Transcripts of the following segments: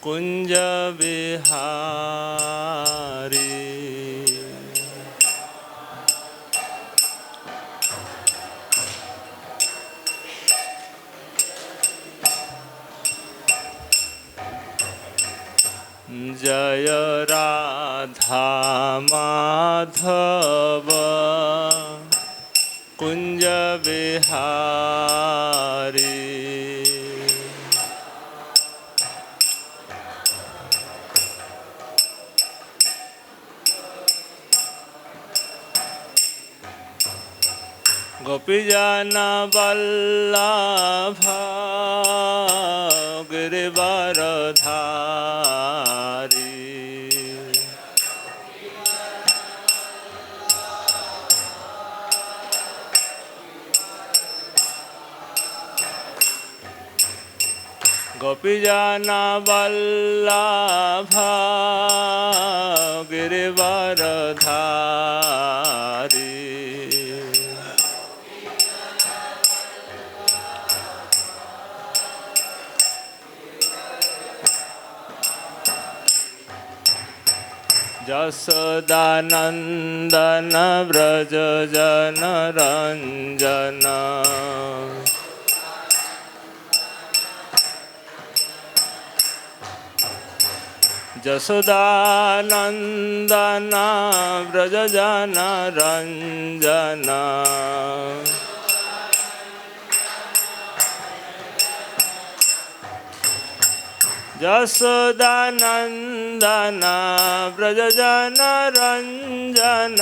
कुंज बिहारी। जय राधा माधव कुंज बिहारी। गोपीजन वल्लभ गिरिवरधारी। गोपीजन वल्लभ गिरिवरधारी। यशोदानंदन व्रज जन रंजन। यशोदानंदन व्रज जन रंजन। यशोदानंदन व्रज जन रंजन।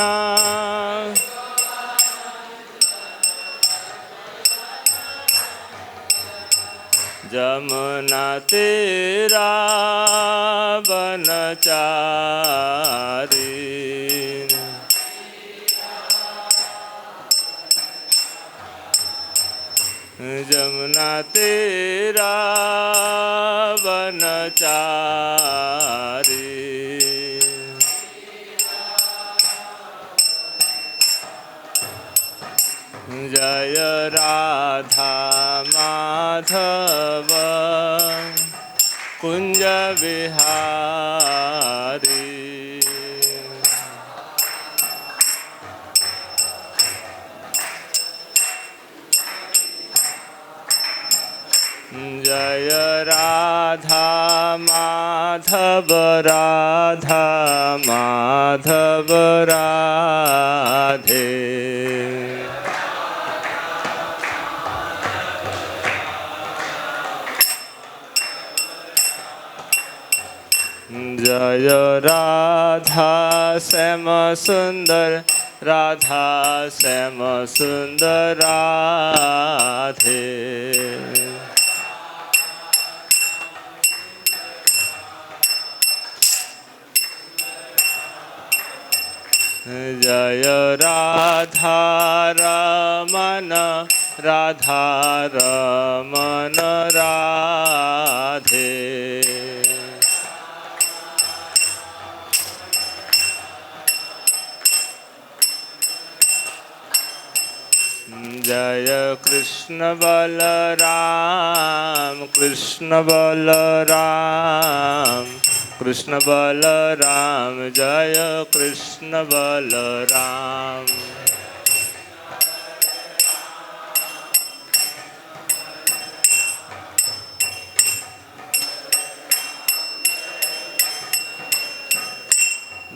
जमुना तेरा बनचारी। जमुना तेरा बनचारी। जय राधा माधव कुंज बिहारी। जय राधा माधव राधा माधव राधे। जय राधा श्याम सुंदर राधा श्याम सुंदर राधे। जय राधा रमन राधा रमन राधे। जय कृष्ण बलराम कृष्ण बलराम कृष्ण बलराम। जय कृष्ण बलराम।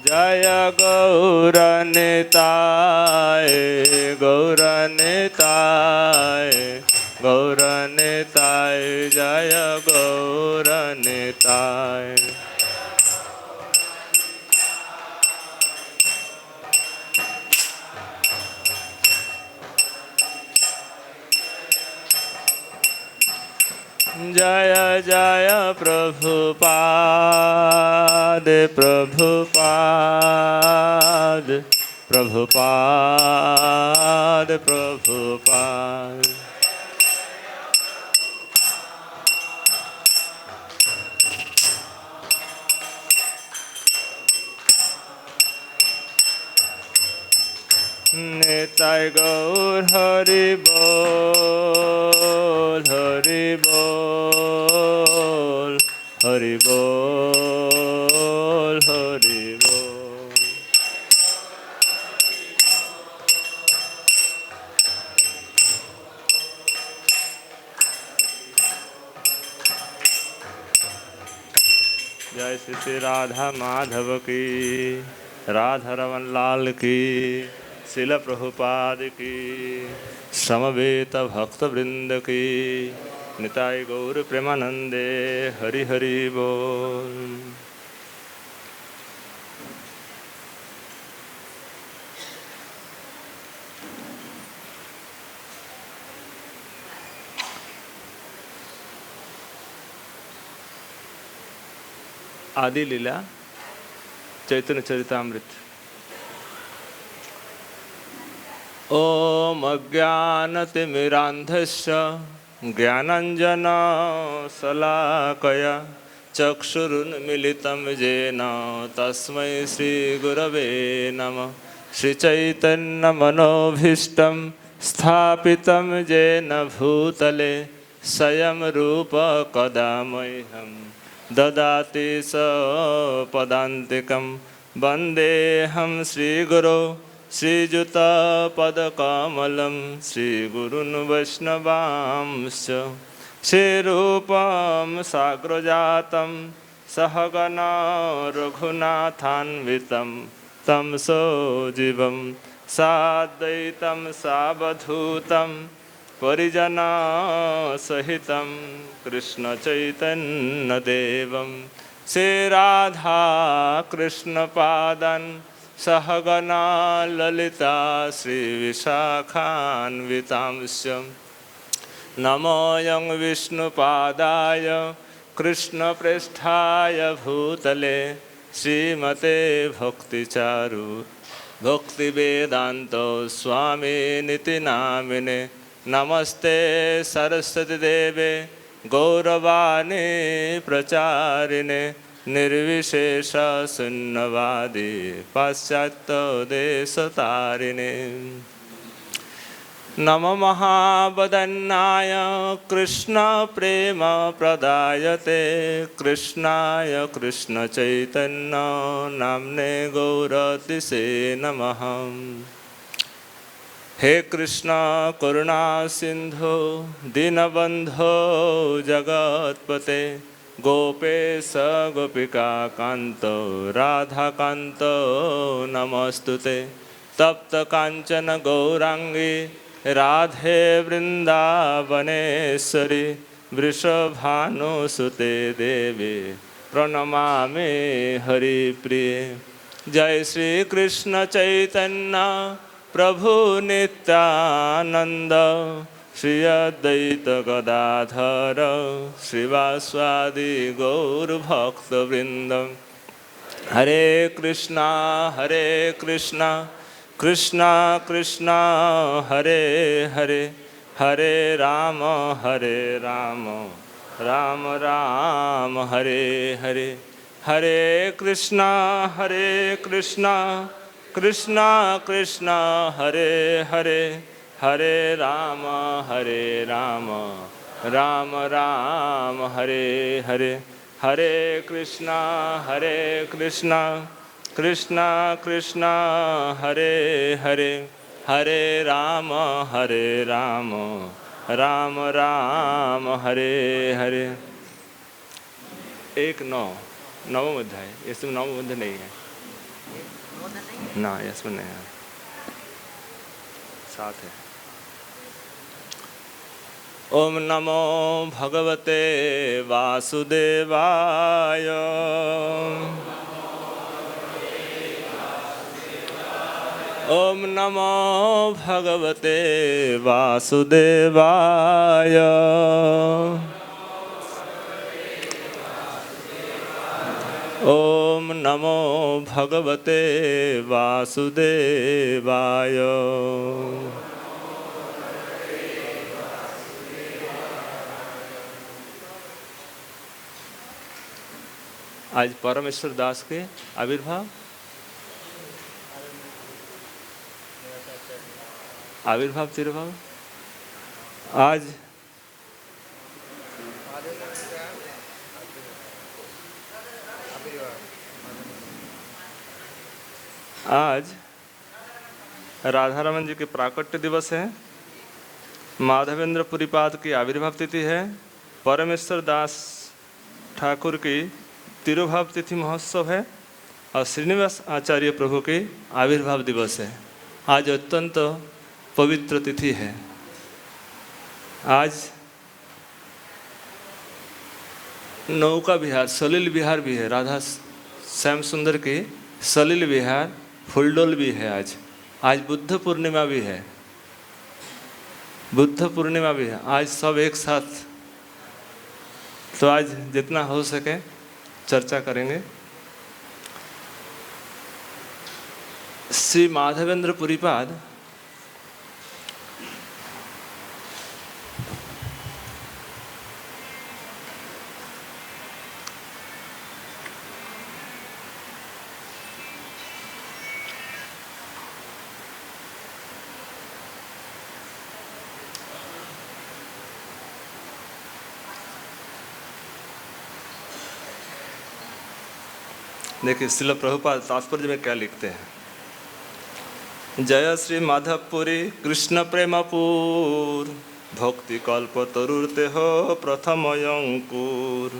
जय गौरनिताय गौरनिताय गौरनिताय। जय गौरनिताय। जय जय प्रभुपाद प्रभुपाद प्रभुपाद प्रभुपाद। निताय गौर हरि बोल हरि बोल हरि बोल हरि बोल। जय श्री श्री राधा माधव की, राधा रमन लाल की, शिल प्रभुपाद की, समवेत भक्त वृंद की, निताई गौर प्रेमानंदे हरि हरि बोल। आदि लीला चैतन्य चरितामृत। ओम अज्ञानतिमिरान्धस्य ज्ञानाञ्जनशलाकया चक्षुरुन्मीलितं येन तस्मै श्रीगुरवे नमः। श्रीचैतन्यमनोभीष्टं स्थापितं येन भूतले स्वयं रूप कदा मह्यं ददाति स पदान्तिकं। वन्देऽहं श्रीगुरो श्रीयुतपदकमलं श्रीगुरून् वैष्णवांश्च। श्रीरूपं साग्रजातं सहगना रघुनाथान्वितं तं सजीवं साद्वैतं सावधूतं परिजनसहितं कृष्णचैतन्यदेवं श्रीराधा कृष्णपादान् सहगना ललिता श्रीविशाखान्वितांश्च। नमोऽयं विष्णुपादाय कृष्णप्रेष्ठाय भूतले श्रीमते भक्तिचारु भक्तिवेदान्त स्वामिनिति नामिने। नमस्ते सरस्वती देवे गौरवाणी प्रचारिणे निर्विशेष शून्यवादी पाश्चात्यदेशतारिणे। नमो महावदन्नाय कृष्ण प्रेम प्रदायते कृष्णाय कृष्ण चैतन्य नाम्ने गौरतिसे नमः। हे कृष्ण करुणा सिंधु दीनबंधो जगत्पते गोपेश गोपिका कांत राधा कांत नमस्तुते। तप्त कांचन गौरांगी राधे वृंदावनेश्वरी वृषभानुसुते देवी प्रणमामि हरिप्रिये। जय श्री कृष्ण चैतन्य प्रभु नित्यानंद श्री अद्वैत गदाधर श्रीवासादि गौरभक्तवृंद। हरे कृष्णा कृष्णा कृष्णा हरे हरे हरे राम राम राम हरे हरे। हरे कृष्णा कृष्णा कृष्णा हरे हरे हरे राम राम राम हरे हरे। हरे कृष्णा कृष्णा कृष्णा हरे हरे हरे राम राम राम हरे हरे। 1:9 अध्याय। इसमें 9 अध्याय नहीं है ना, इसमें नहीं है, 7 है। ओम नमो भगवते वासुदेवाय। ओम नमो भगवते वासुदेवाय। ओम नमो भगवते वासुदेवाय। आज परमेश्वर दास के आविर्भाव तिरुभाव आज आज राधा रमन जी के प्राकट्य दिवस है, माधवेंद्र पुरीपाद की आविर्भाव तिथि है, परमेश्वर दास ठाकुर की तिरुभाव तिथि महोत्सव है और श्रीनिवास आचार्य प्रभु की आविर्भाव दिवस है। आज अत्यंत पवित्र तिथि है। आज नौका विहार, सलिल विहार भी है, राधा श्याम सुंदर की सलिल विहार, फुलडोल भी है। आज बुद्ध पूर्णिमा भी है, बुद्ध पूर्णिमा भी है। आज सब एक साथ, तो आज जितना हो सके चर्चा करेंगे। श्री माधवेंद्र पुरीपाद देखिए श्रील प्रभुपाद तात्पर्य में क्या लिखते हैं। जय श्री माधवपुरी कृष्ण प्रेमपुर, भक्ति कल्प तरुते हो प्रथम अंकुर।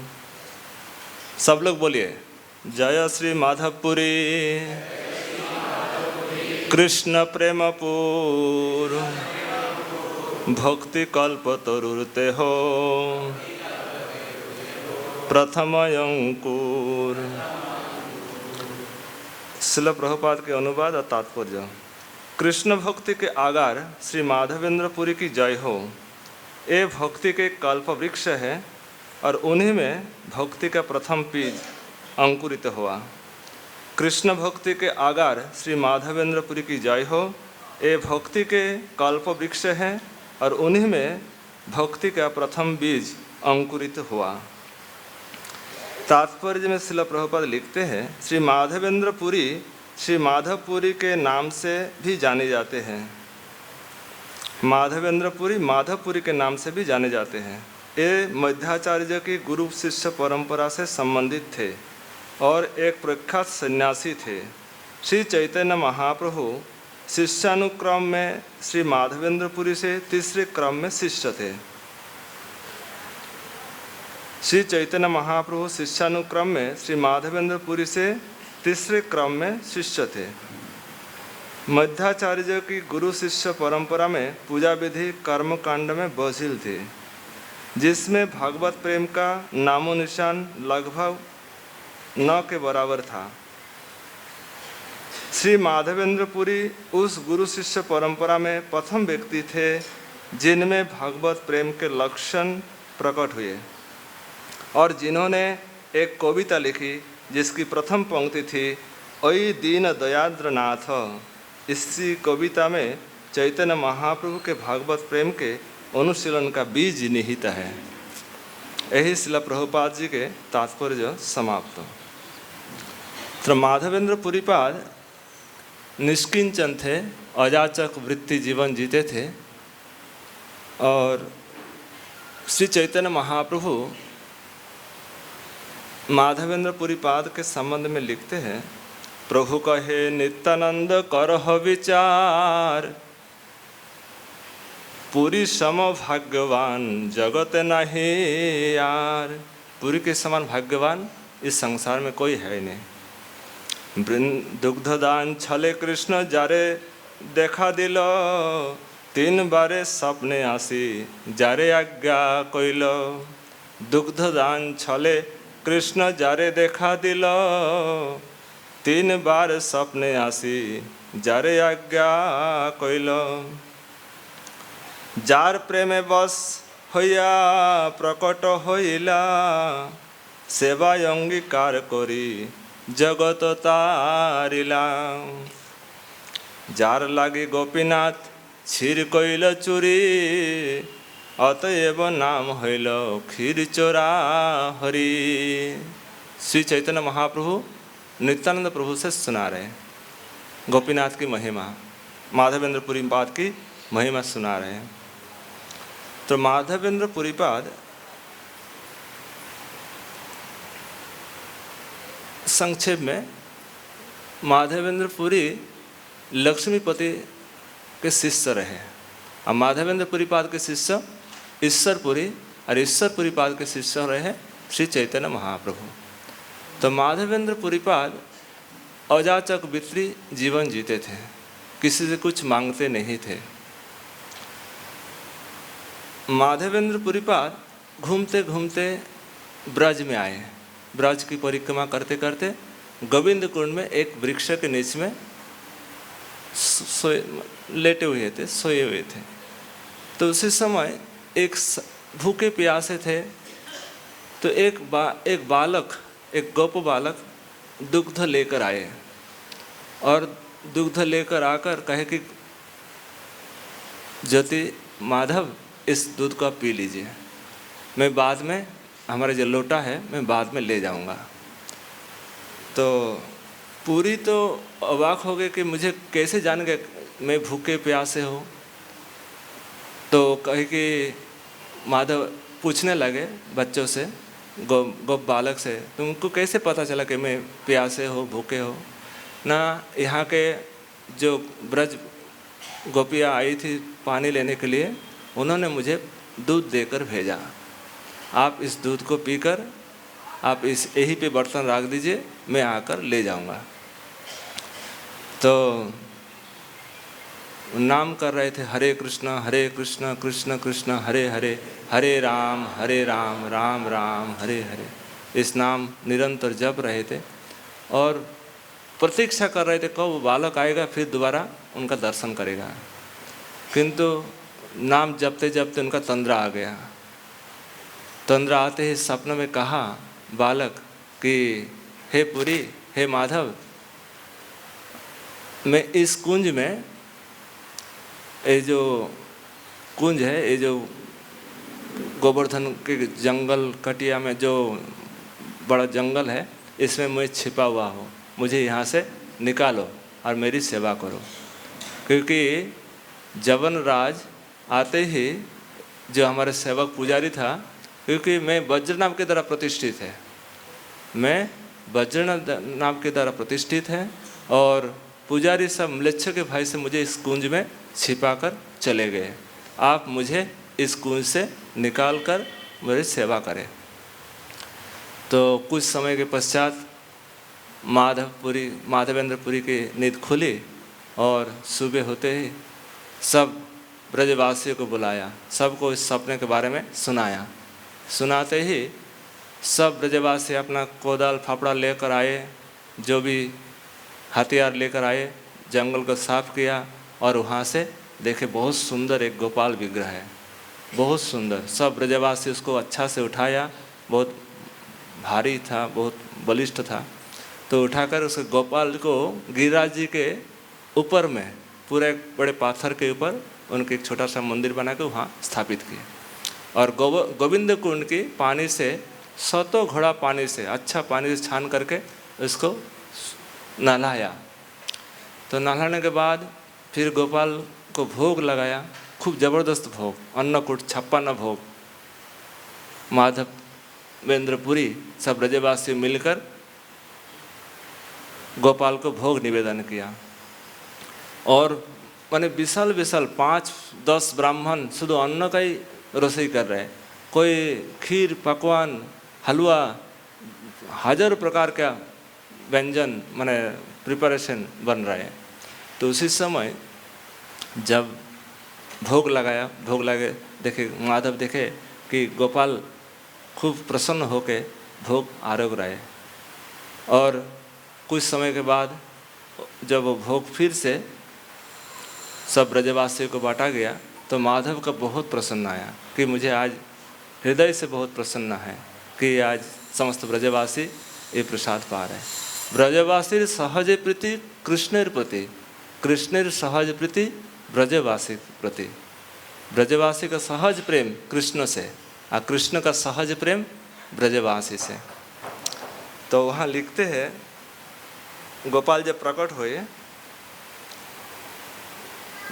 सब लोग बोलिए, जय श्री माधवपुरी कृष्ण प्रेमपुर, भक्ति कल्प तरुते हो प्रथम अंकुर। श्रील प्रभुपाद के अनुवाद और तात्पर्य। कृष्ण भक्ति के आगार श्री माधवेंद्र पुरी की जय हो। ये भक्ति के कल्प वृक्ष है और उन्हीं में भक्ति का प्रथम बीज अंकुरित हुआ। कृष्ण भक्ति के आगार श्री माधवेंद्र पुरी की जय हो। ये भक्ति के कल्प वृक्ष है और उन्हीं में भक्ति का प्रथम बीज अंकुरित हुआ। तात्पर्य में श्रील प्रभुपाद लिखते हैं, श्री माधवेंद्र पुरी श्री माधवपुरी के नाम से भी जाने जाते हैं। माधवेंद्र पुरी माधवपुरी के नाम से भी जाने जाते हैं। ये मध्याचार्य की गुरु शिष्य परंपरा से संबंधित थे और एक प्रख्यात सन्यासी थे। श्री चैतन्य महाप्रभु शिष्यानुक्रम में श्री माधवेंद्र पुरी से तीसरे क्रम में शिष्य थे। श्री चैतन्य महाप्रभु शिष्यानुक्रम में श्री माधवेंद्र पुरी से तीसरे क्रम में शिष्य थे। मध्याचार्य की गुरु शिष्य परंपरा में पूजा विधि कर्म कांड में बोझिल थे, जिसमें भागवत प्रेम का नामो निशान लगभग न के बराबर था। श्री माधवेंद्र पुरी उस गुरु शिष्य परंपरा में प्रथम व्यक्ति थे जिनमें भागवत प्रेम के लक्षण प्रकट हुए और जिन्होंने एक कविता लिखी जिसकी प्रथम पंक्ति थी, ओई दीन दयाद्र नाथ। इसी कविता में चैतन्य महाप्रभु के भागवत प्रेम के अनुशीलन का बीज निहित है। यही श्रील प्रभुपाद जी के तात्पर्य समाप्त। तो माधवेंद्र पुरीपाद निष्किंचन थे, अजाचक वृत्ति जीवन जीते थे और श्री चैतन्य महाप्रभु माधवेंद्र पुरीपाद के संबंध में लिखते हैं, प्रभु कहे नित्यानंद करह विचार, पुरी सम भाग्यवान जगत नहीं यार। पुरी के समान भाग्यवान इस संसार में कोई है नहीं। दुग्धदान छले कृष्ण जारे देखा दिल, तीन बारे सपने आसी जारे आज्ञा कइल। दुग्धदान छले कृष्ण जारे देखा दिल, तीन बार सपने आसी जारे आज्ञा कइल। जार प्रेमे बस हइया प्रकट हइला, सेवा अंगीकार करी जगत तारिला। जार लागी गोपीनाथ क्षीर कइल चुरी, अतएव नाम हइल क्षीर चोरा हरि। श्री चैतन्य महाप्रभु नित्यानंद प्रभु से सुना रहे गोपीनाथ की महिमा, माधवेंद्र पुरीपाद की महिमा सुना रहे हैं। तो माधवेंद्र पुरीपाद संक्षेप में माधवेंद्र पुरी लक्ष्मीपति के शिष्य रहे और माधवेंद्र पुरीपाद के शिष्य ईश्वरपुरी और ईश्वरपुरी पाद के शिष्य रहे श्री चैतन्य महाप्रभु। तो माधवेंद्र पुरीपाद अजाचक वित्री जीवन जीते थे, किसी से कुछ मांगते नहीं थे। माधवेंद्र पुरीपाद घूमते घूमते ब्रज में आए। ब्रज की परिक्रमा करते करते गोविंद कुंड में एक वृक्ष के नीचे में लेटे हुए थे, सोए हुए थे। तो उसी समय एक भूखे प्यासे थे। तो एक बालक, एक गोप बालक दुग्ध लेकर आए और दुग्ध लेकर आकर कहे कि ज्योति माधव इस दूध को आप पी लीजिए, मैं बाद में, हमारा जो लोटा है मैं बाद में ले जाऊंगा। तो पूरी तो अवाक हो गए कि मुझे कैसे जान गए मैं भूखे प्यासे हो। तो कहे कि माधव पूछने लगे बच्चों से, गोप बालक से, तुमको कैसे पता चला कि मैं प्यासे हो, भूखे हो ना? यहाँ के जो ब्रज गोपियाँ आई थी पानी लेने के लिए, उन्होंने मुझे दूध देकर भेजा। आप इस दूध को पीकर आप इस यहीं पे बर्तन रख दीजिए, मैं आकर ले जाऊंगा। तो नाम कर रहे थे हरे कृष्ण कृष्ण कृष्ण हरे हरे, हरे राम राम राम हरे हरे। इस नाम निरंतर जप रहे थे और प्रतीक्षा कर रहे थे कब वो बालक आएगा फिर दोबारा उनका दर्शन करेगा। किंतु नाम जपते जपते उनका तंद्रा आ गया। तंद्रा आते ही सपन में कहा बालक कि हे पुरी, हे माधव, मैं इस कुंज में, ये जो कुंज है, ये जो गोवर्धन के जंगल कटिया में जो बड़ा जंगल है, इसमें मैं छिपा हुआ हूँ, मुझे यहाँ से निकालो और मेरी सेवा करो। क्योंकि जवन राज आते ही जो हमारे सेवक पुजारी था, क्योंकि मैं वज्र नाम के द्वारा प्रतिष्ठित है, मैं वज्र नाम के द्वारा प्रतिष्ठित है और पुजारी सब म्लेच्छ के भाई से मुझे इस कुंज में छिपा कर चले गए। आप मुझे इस कुंज से निकाल कर मेरी सेवा करें। तो कुछ समय के पश्चात माधवेंद्र पुरी की नींद खुली और सुबह होते ही सब ब्रजवासियों को बुलाया, सबको इस सपने के बारे में सुनाया। सुनाते ही सब ब्रजवासी अपना कोदाल फाफड़ा लेकर आए, जो भी हथियार लेकर आए, जंगल को साफ किया और वहाँ से देखे बहुत सुंदर एक गोपाल विग्रह है, बहुत सुंदर। सब ब्रजवासी उसको अच्छा से उठाया, बहुत भारी था, बहुत बलिष्ठ था। तो उठाकर उस गोपाल को गिरिराज जी के ऊपर में, पूरे एक बड़े पाथर के ऊपर उनके एक छोटा सा मंदिर बना के वहाँ स्थापित किए और गोविंद कुंड की पानी से, 100 घड़ा पानी से, अच्छा पानी से छान करके उसको नहलाया। तो नहलाने के बाद फिर गोपाल को भोग लगाया, खूब जबरदस्त भोग, अन्नकूट 56 भोग। माधवेंद्र पुरी सब ब्रजवासी मिलकर गोपाल को भोग निवेदन किया और माने विशाल 5-10 ब्राह्मण शुद्ध अन्न का ही रसोई कर रहे हैं। कोई खीर, पकवान, हलवा, हजारों प्रकार का व्यंजन माने प्रिपरेशन बन रहे हैं। तो उसी समय जब भोग लगे देखे, माधव देखे कि गोपाल खूब प्रसन्न होके भोग आरोग रहे और कुछ समय के बाद जब वो भोग फिर से सब ब्रजवासियों को बांटा गया तो माधव का बहुत प्रसन्न आया कि मुझे आज हृदय से बहुत प्रसन्न है कि आज समस्त ब्रजवासी ये प्रसाद पा रहे हैं। ब्रजवासी सहज प्रीति कृष्णेर प्रति, कृष्णेर सहज प्रीति ब्रजवासी प्रति। ब्रजवासी का सहज प्रेम कृष्ण से और कृष्ण का सहज प्रेम ब्रजवासी से। तो वहाँ लिखते हैं, गोपाल जब प्रकट हुए,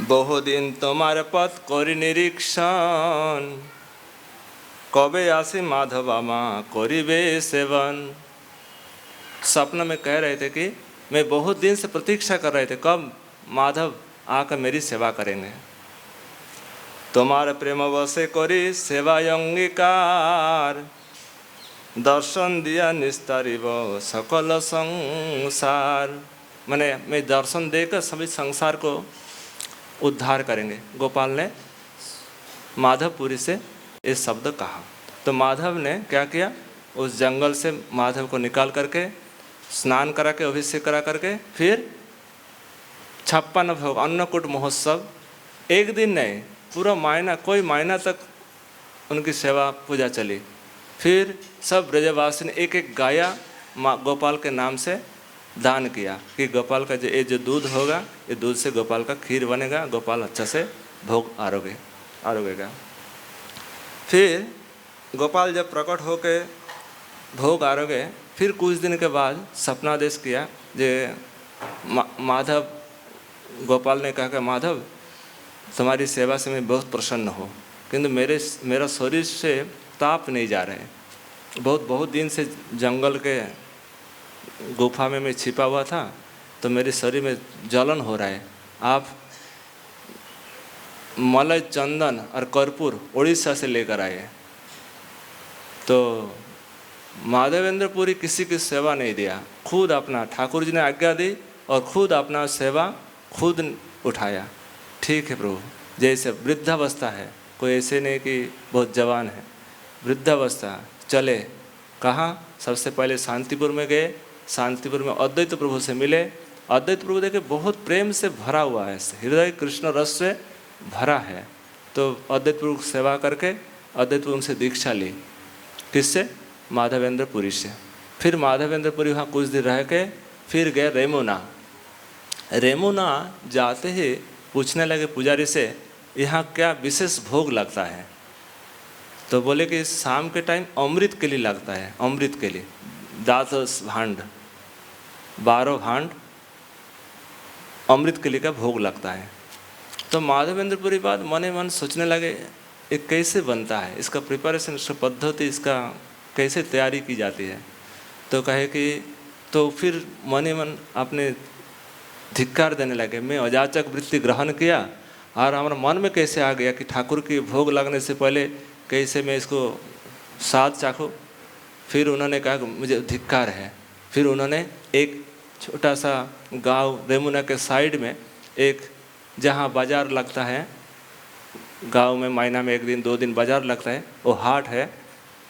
बहुदिन तुम्हारे पथ करी निरीक्षण, कबे आसे माधवा माँ करिबे सेवन। सपन में कह रहे थे कि मैं बहुत दिन से प्रतीक्षा कर रहे थे कब माधव आकर मेरी सेवा करेंगे। तुम्हारे प्रेम वसे करी सेवा अंगीकार, दर्शन दिया निस्तारिब सकल संसार। मैंने मैं दर्शन देकर सभी संसार को उद्धार करेंगे। गोपाल ने माधवपुरी से ये शब्द कहा। तो माधव ने क्या किया, उस जंगल से माधव को निकाल करके स्नान करा के अभिषेक करा करके फिर 56 भोग अन्नकूट महोत्सव, एक दिन नहीं पूरा महीना, कोई महीना तक उनकी सेवा पूजा चली। फिर सब ब्रजवासी ने एक एक गाया गोपाल के नाम से दान किया कि गोपाल का ये जो दूध होगा, ये दूध से गोपाल का खीर बनेगा, गोपाल अच्छा से भोग आरोगेगा। फिर गोपाल जब प्रकट होके भोग आरोगे, फिर कुछ दिन के बाद सपनादेश किया जे माधव, गोपाल ने कहा कि माधव तुम्हारी सेवा से मैं बहुत प्रसन्न हूँ, किंतु मेरा शरीर से ताप नहीं जा रहे। बहुत दिन से जंगल के गुफा में मैं छिपा हुआ था, तो मेरे शरीर में जलन हो रहा है। आप मलय, चंदन और कर्पूर उड़ीसा से लेकर आए। तो माधवेंद्रपुरी किसी की सेवा नहीं दिया, खुद अपना ठाकुर जी ने आज्ञा दी और खुद अपना सेवा खुद उठाया। ठीक है प्रभु, जैसे वृद्धावस्था है, कोई ऐसे नहीं कि बहुत जवान है, वृद्धावस्था चले। कहाँ सबसे पहले शांतिपुर में गए, शांतिपुर में अद्वैत प्रभु से मिले। अद्वैत प्रभु देखे बहुत प्रेम से भरा हुआ है, हृदय कृष्ण रस से भरा है। तो अद्वैत प्रभु सेवा करके अद्वैत प्रभु से दीक्षा ली। किससे? माधवेंद्रपुरी से। फिर माधवेंद्रपुरी वहाँ कुछ दिन रह के फिर गए रेमुना। रेमुना जाते ही पूछने लगे पुजारी से, यहाँ क्या विशेष भोग लगता है? तो बोले कि शाम के टाइम अमृत के लिए लगता है, अमृत के लिए 10 भांड 12 भांड अमृत के लिए का भोग लगता है। तो माधवेंद्रपुरी बाद मने मन सोचने लगे ये कैसे बनता है, इसका प्रिपरेशन, इसका पद्धति, इसका कैसे तैयारी की जाती है। तो कहे कि तो फिर मने मन अपने धिक्कार देने लगे, मैं अजाचक वृत्ति ग्रहण किया और हमारा मन में कैसे आ गया कि ठाकुर की भोग लगने से पहले कैसे मैं इसको स्वाद चाखूँ। फिर उन्होंने कहा कि मुझे धिक्कार है। फिर उन्होंने एक छोटा सा गांव रेमुना के साइड में एक, जहाँ बाज़ार लगता है, गांव में महीना में 1 दिन 2 दिन बाज़ार लगता है, वो हाट है,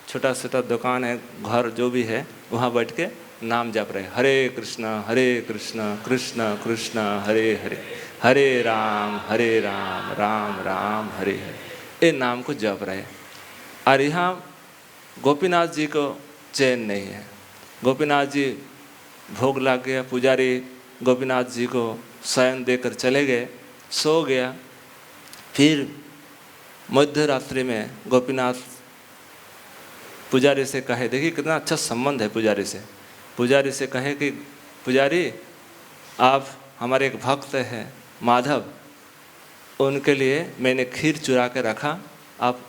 छोटा छोटा दुकान है, घर जो भी है, वहाँ बैठ के नाम जप रहे, हरे कृष्ण कृष्ण कृष्ण हरे हरे, हरे राम राम राम हरे हरे, ये नाम को जप रहे। और यहाँ गोपीनाथ जी को चैन नहीं है। गोपीनाथ जी भोग लग गया, पुजारी गोपीनाथ जी को शयन देकर चले गए, सो गया। फिर मध्य रात्रि में गोपीनाथ पुजारी से कहे, देखिए कितना अच्छा संबंध है पुजारी से। पुजारी से कहे कि पुजारी आप हमारे एक भक्त हैं माधव, उनके लिए मैंने खीर चुरा के रखा, आप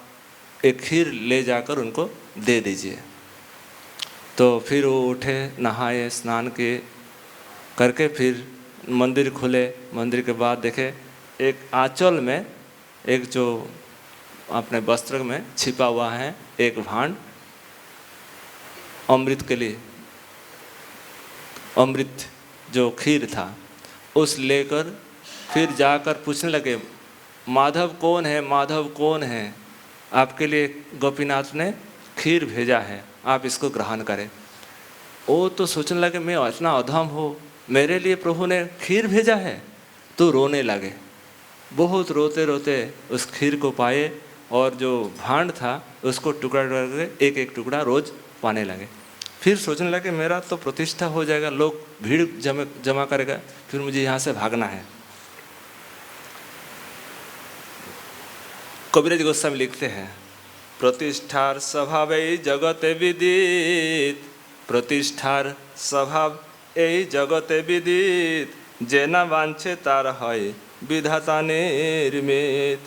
एक खीर ले जाकर उनको दे दीजिए। तो फिर वो उठे, नहाए, स्नान किए करके फिर मंदिर खुले। मंदिर के बाद देखे एक आंचल में, एक जो अपने वस्त्र में छिपा हुआ है, एक भांड अमृत के लिए, अमृत जो खीर था उस लेकर फिर जाकर पूछने लगे, माधव कौन है, माधव कौन है? आपके लिए गोपीनाथ ने खीर भेजा है, आप इसको ग्रहण करें। वो तो सोचने लगे मैं इतना अधम हूँ, मेरे लिए प्रभु ने खीर भेजा है। तो रोने लगे, बहुत रोते रोते उस खीर को पाए और जो भांड था उसको टुकड़ा करके एक एक टुकड़ा रोज पाने लगे। फिर सोचने लगे मेरा तो प्रतिष्ठा हो जाएगा, लोग भीड़ जमा करेगा, फिर मुझे यहाँ से भागना है। कबीर गोस्वामी लिखते हैं, प्रतिष्ठार स्वभाव जगते विदित, प्रतिष्ठार स्वभाव এই জগতে বিদিত, যে না বাঞ্ছে তার হয় বিধাতা निर्मित।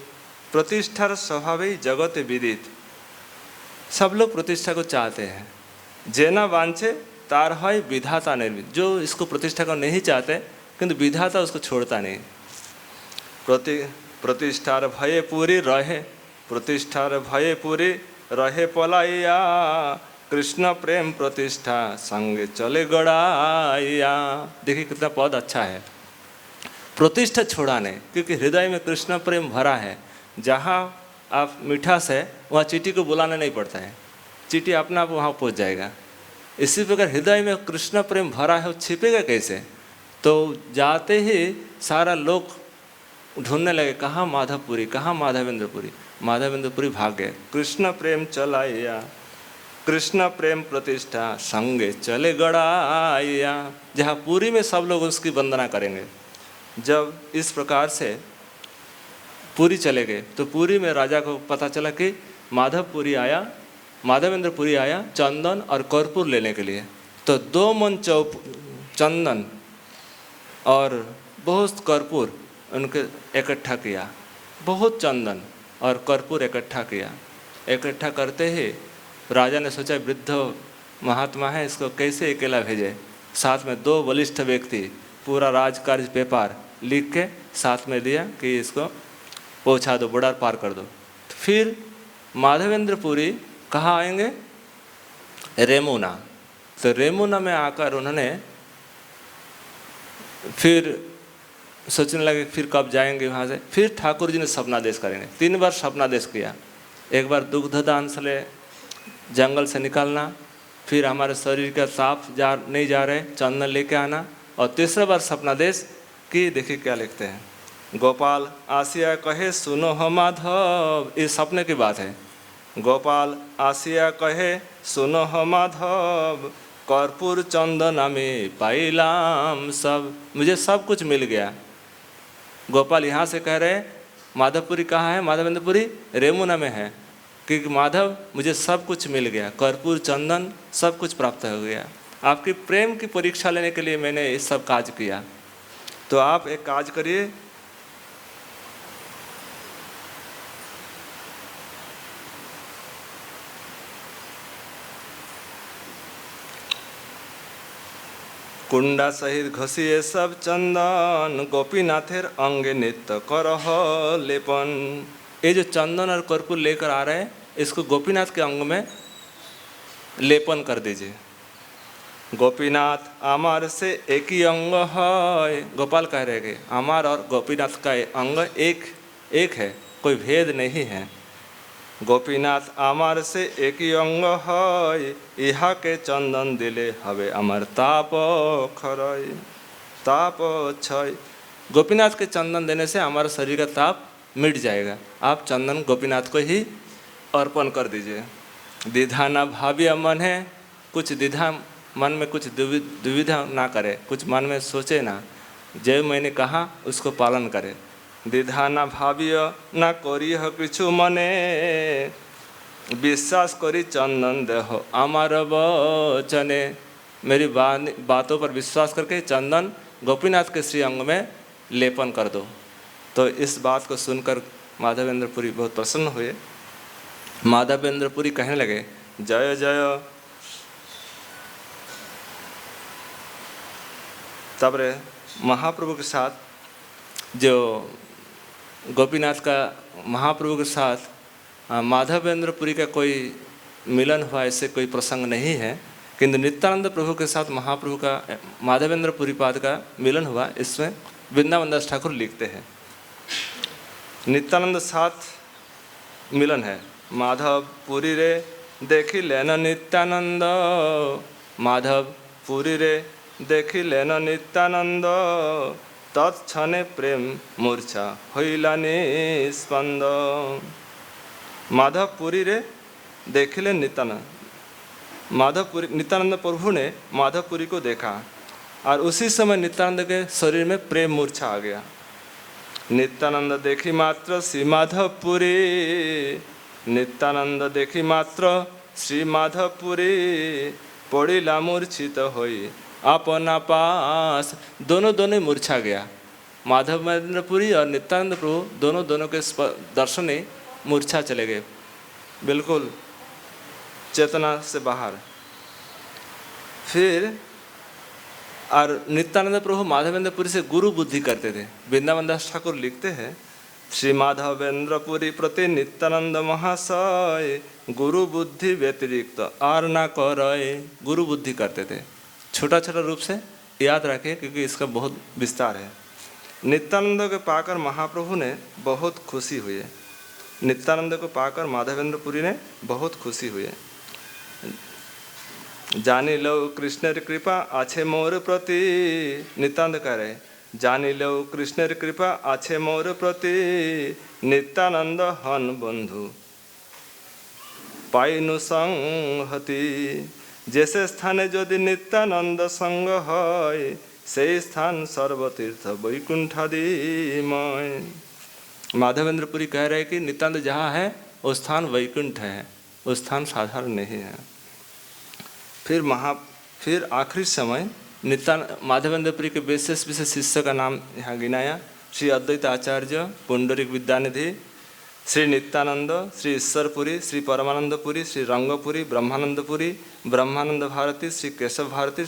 प्रतिष्ठार स्वभाव ही जगत विदित, सब लोग प्रतिष्ठा को चाहते हैं। जे ना वांछे तार है विधाता निर्मित। जो इसको प्रतिष्ठा को नहीं चाहते किंतु विधाता उसको छोड़ता नहीं। प्रतिष्ठार भये पूरी रहे, प्रतिष्ठार भये पूरी रहे पलाइया, कृष्ण प्रेम प्रतिष्ठा संगे चले गड़ाइया। देखिए कितना पद अच्छा है। प्रतिष्ठा छोड़ा नहीं, क्योंकि हृदय में कृष्ण प्रेम भरा है। जहाँ आप मिठास है वहाँ चींटी को बुलाना नहीं पड़ता है, चींटी अपना आप वहाँ पहुँच जाएगा। इसी प्रकार हृदय में कृष्ण प्रेम भरा है, वो छिपेगा कैसे? तो जाते ही सारा लोग ढूंढने लगे, कहाँ माधवपुरी, कहाँ माधवेंद्रपुरी। माधवेंद्रपुरी भाग गए। कृष्ण प्रेम चलाइया, कृष्ण प्रेम प्रतिष्ठा संगे चले गड़ाइया। जहाँ पुरी में सब लोग उसकी वंदना करेंगे। जब इस प्रकार से पुरी चले गए तो पुरी में राजा को पता चला कि माधवपुरी आया, माधवेंद्रपुरी आया चंदन और कर्पूर लेने के लिए। तो 2 मन चंदन और बहुत कर्पूर उनके इकट्ठा किया, बहुत चंदन और कर्पूर इकट्ठा किया। इकट्ठा करते ही राजा ने सोचा वृद्ध महात्मा है, इसको कैसे अकेला भेजे। साथ में 2 वरिष्ठ व्यक्ति पूरा राजकार्य पेपर लिख के साथ में दिया कि इसको पहुंचा दो, बॉर्डर पार कर दो। तो फिर माधवेंद्रपुरी कहाँ आएंगे? रेमुना। तो रेमुना में आकर उन्होंने फिर सोचने लगे फिर कब जाएंगे वहाँ से। फिर ठाकुर जी ने स्वप्नादेश करेंगे। 3 बार स्वप्नादेश किया। एक बार दुग्धदान से ले जंगल से निकालना, फिर हमारे शरीर का ताप नहीं जा रहे, चंदन लेके आना, और तीसरा बार स्वप्नादेश की। देखिए क्या लिखते हैं, गोपाल आसिया कहे सुनो हो माधव। इस सपने की बात है। गोपाल आसिया कहे सुनो हो माधव, कर्पूर चंदन में पाइलाम सब। मुझे सब कुछ मिल गया। गोपाल यहाँ से कह रहे माधवपुरी कहाँ है? माधवेंद्रपुरी रेमुना में है, क्योंकि माधव मुझे सब कुछ मिल गया, कर्पूर चंदन सब कुछ प्राप्त हो गया। आपकी प्रेम की परीक्षा लेने के लिए मैंने ये सब काज किया। तो आप एक काज करिए, कुंडा सहित घसिए सब चंदन, गोपीनाथेर अंगे नित्य करह लेपन। ये जो चंदन और कर्पूर लेकर आ रहे हैं, इसको गोपीनाथ के अंग में लेपन कर दीजिए। गोपीनाथ आमार से एक ही अंग है। गोपाल कह रहे हैं आमार और गोपीनाथ का अंग एक है, कोई भेद नहीं है। गोपीनाथ आमार से एक ही अंग है, इहा के चंदन दिले हवे अमर ताप खरय ताप क्षय। गोपीनाथ के चंदन देने से हमारे शरीर का ताप मिट जाएगा। आप चंदन गोपीनाथ को ही अर्पण कर दीजिए। द्विधा ना भाव्य मन है, कुछ द्विधा मन में कुछ दुविधा ना करे, कुछ मन में सोचे ना, जो मैंने कहा उसको पालन करे। द्विधा ना भाव्य ना करिह किछु मने, विश्वास करी चंदन देह आमार वचने। मेरी बातों पर विश्वास करके चंदन गोपीनाथ के श्री अंग में लेपन कर दो। तो इस बात को सुनकर माधवेंद्रपुरी बहुत प्रसन्न हुए। माधवेंद्रपुरी कहने लगे जय जय। तब रे महाप्रभु के साथ जो गोपीनाथ का महाप्रभु के साथ माधवेंद्रपुरी का कोई मिलन हुआ, ऐसे कोई प्रसंग नहीं है। किंतु नित्यानंद प्रभु के साथ महाप्रभु का माधवेंद्रपुरी पाद का मिलन हुआ। इसमें वृंदावन दास ठाकुर लिखते हैं नित्यानंद साथ मिलन है। माधव पुरी रे देखी लेना नित्यानंद, माधव पुरी रे देखी लेना नित्यानंद, तत्क्षणे प्रेम मूर्छा होइला निस्पंद। माधवपुरी रे देखिले नित्यानंद, माधवपुरी नित्यानंद प्रभु ने माधवपुरी को देखा और उसी समय नित्यानंद के शरीर में प्रेम मूर्छा आ गया। नित्यानंद देखी मात्र श्री माधवपुरी, नित्यानंद देखी मात्र श्री माधवपुरी, पड़िला मूर्छित होई अपना पास। दोनों मूर्छा गया। माधवेंद्रपुरी और नित्यानंद प्रभु दोनों के दर्शन ही मूर्छा चले गए, बिल्कुल चेतना से बाहर। फिर और नित्यानंद प्रभु माधवेंद्रपुरी से गुरु बुद्धि करते थे। वृंदावन दास ठाकुर लिखते हैं, श्री माधवेंद्रपुरी प्रति नित्यानंद महाशय गुरु बुद्धि व्यतिरिक्त और ना करय। गुरु बुद्धि करते थे। छोटा छोटा रूप से याद रखें क्योंकि इसका बहुत विस्तार है। नित्यानंद को पाकर महाप्रभु ने बहुत खुशी हुई। नित्यानंद को पाकर माधवेंद्रपुरी ने बहुत खुशी हुई। जानी लो कृष्णर कृपा आछे मोर प्रति, नित्यानंद कह रहे, जानी लो कृष्णर कृपा आछे मोर प्रति, नित्यानंद हन बंधु पाइनु संहति। जैसे स्थाने यदि नित्यानंद संग है, से स्थान सर्वतीर्थ वैकुंठादिमय। माधवेंद्रपुरी कह रहे कि नित्यानंद जहाँ है वो स्थान वैकुंठ है, वो स्थान साधारण नहीं है। फिर आखिरी समय माधवेंद्रपुरी के विशेष विशेष शिष्य का नाम यहाँ गिनाया। श्री अद्वैत आचार्य, पुंडरीक विद्यानिधि, श्री नित्यानंद, श्री ईश्वरपुरी, श्री परमानंदपुरी, श्री रंगपुरी, ब्रह्मानंदपुरी, ब्रह्मानंद भारती, श्री केशव भारती,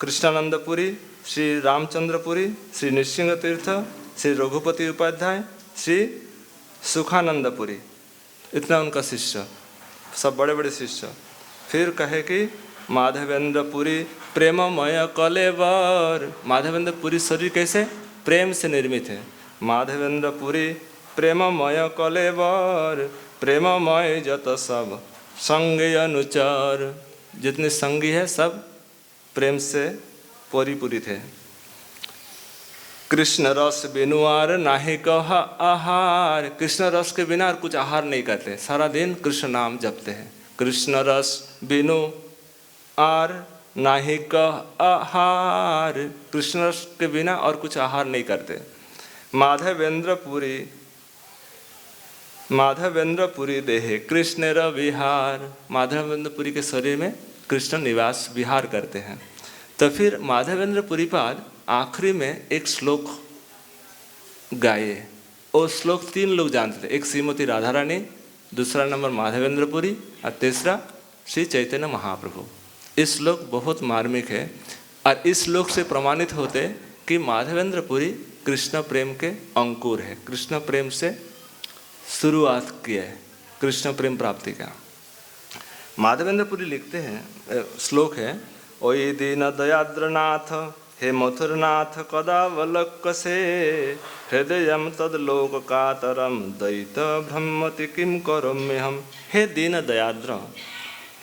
कृष्णानंदपुरी, श्री रामचंद्रपुरी, श्री नृसिंह तीर्थ, श्री रघुपति उपाध्याय, श्री सुखानंदपुरी। इतना उनका शिष्य, सब बड़े बड़े शिष्य। फिर कहे कि माधवेंद्रपुरी प्रेममय कलेवर। माधवेंद्रपुरी शरीर कैसे? प्रेम से निर्मित है। माधवेंद्रपुरी प्रेममय कलेवर, प्रेममय जत सब संगे अनुचार। जितने संगी है सब प्रेम से परिपूरित है। कृष्ण रस बिनुआर नाहि कह आहार। कृष्ण रस के बिना और कुछ आहार नहीं करते, सारा दिन कृष्ण नाम जपते हैं। कृष्ण रस बिनु आर नाहि कह आहार। कृष्ण रस के बिना और कुछ आहार नहीं करते। माधवेंद्रपुरी देहे कृष्ण र विहार। माधवेंद्रपुरी के शरीर में कृष्ण निवास विहार करते हैं। तो फिर माधवेंद्रपुरी पाद आखिरी में एक श्लोक गाए। वो श्लोक 3 लोग जानते थे, एक श्रीमती राधा रानी, दूसरा नंबर माधवेंद्रपुरी और तीसरा श्री चैतन्य महाप्रभु। इस श्लोक बहुत मार्मिक है और इस श्लोक से प्रमाणित होते कि माधवेंद्रपुरी कृष्ण प्रेम के अंकुर है। कृष्ण प्रेम से शुरुआत किया है, कृष्ण प्रेम प्राप्ति का। माधवेंद्रपुरी लिखते हैं, श्लोक है, ओई दीन दयाद्रनाथ हे मथुरनाथ कदावलक्कसे, हृदयम तद्लोक कातरम दैत भ्रमति किम करोम्यहम। हे दीन दयाद्र,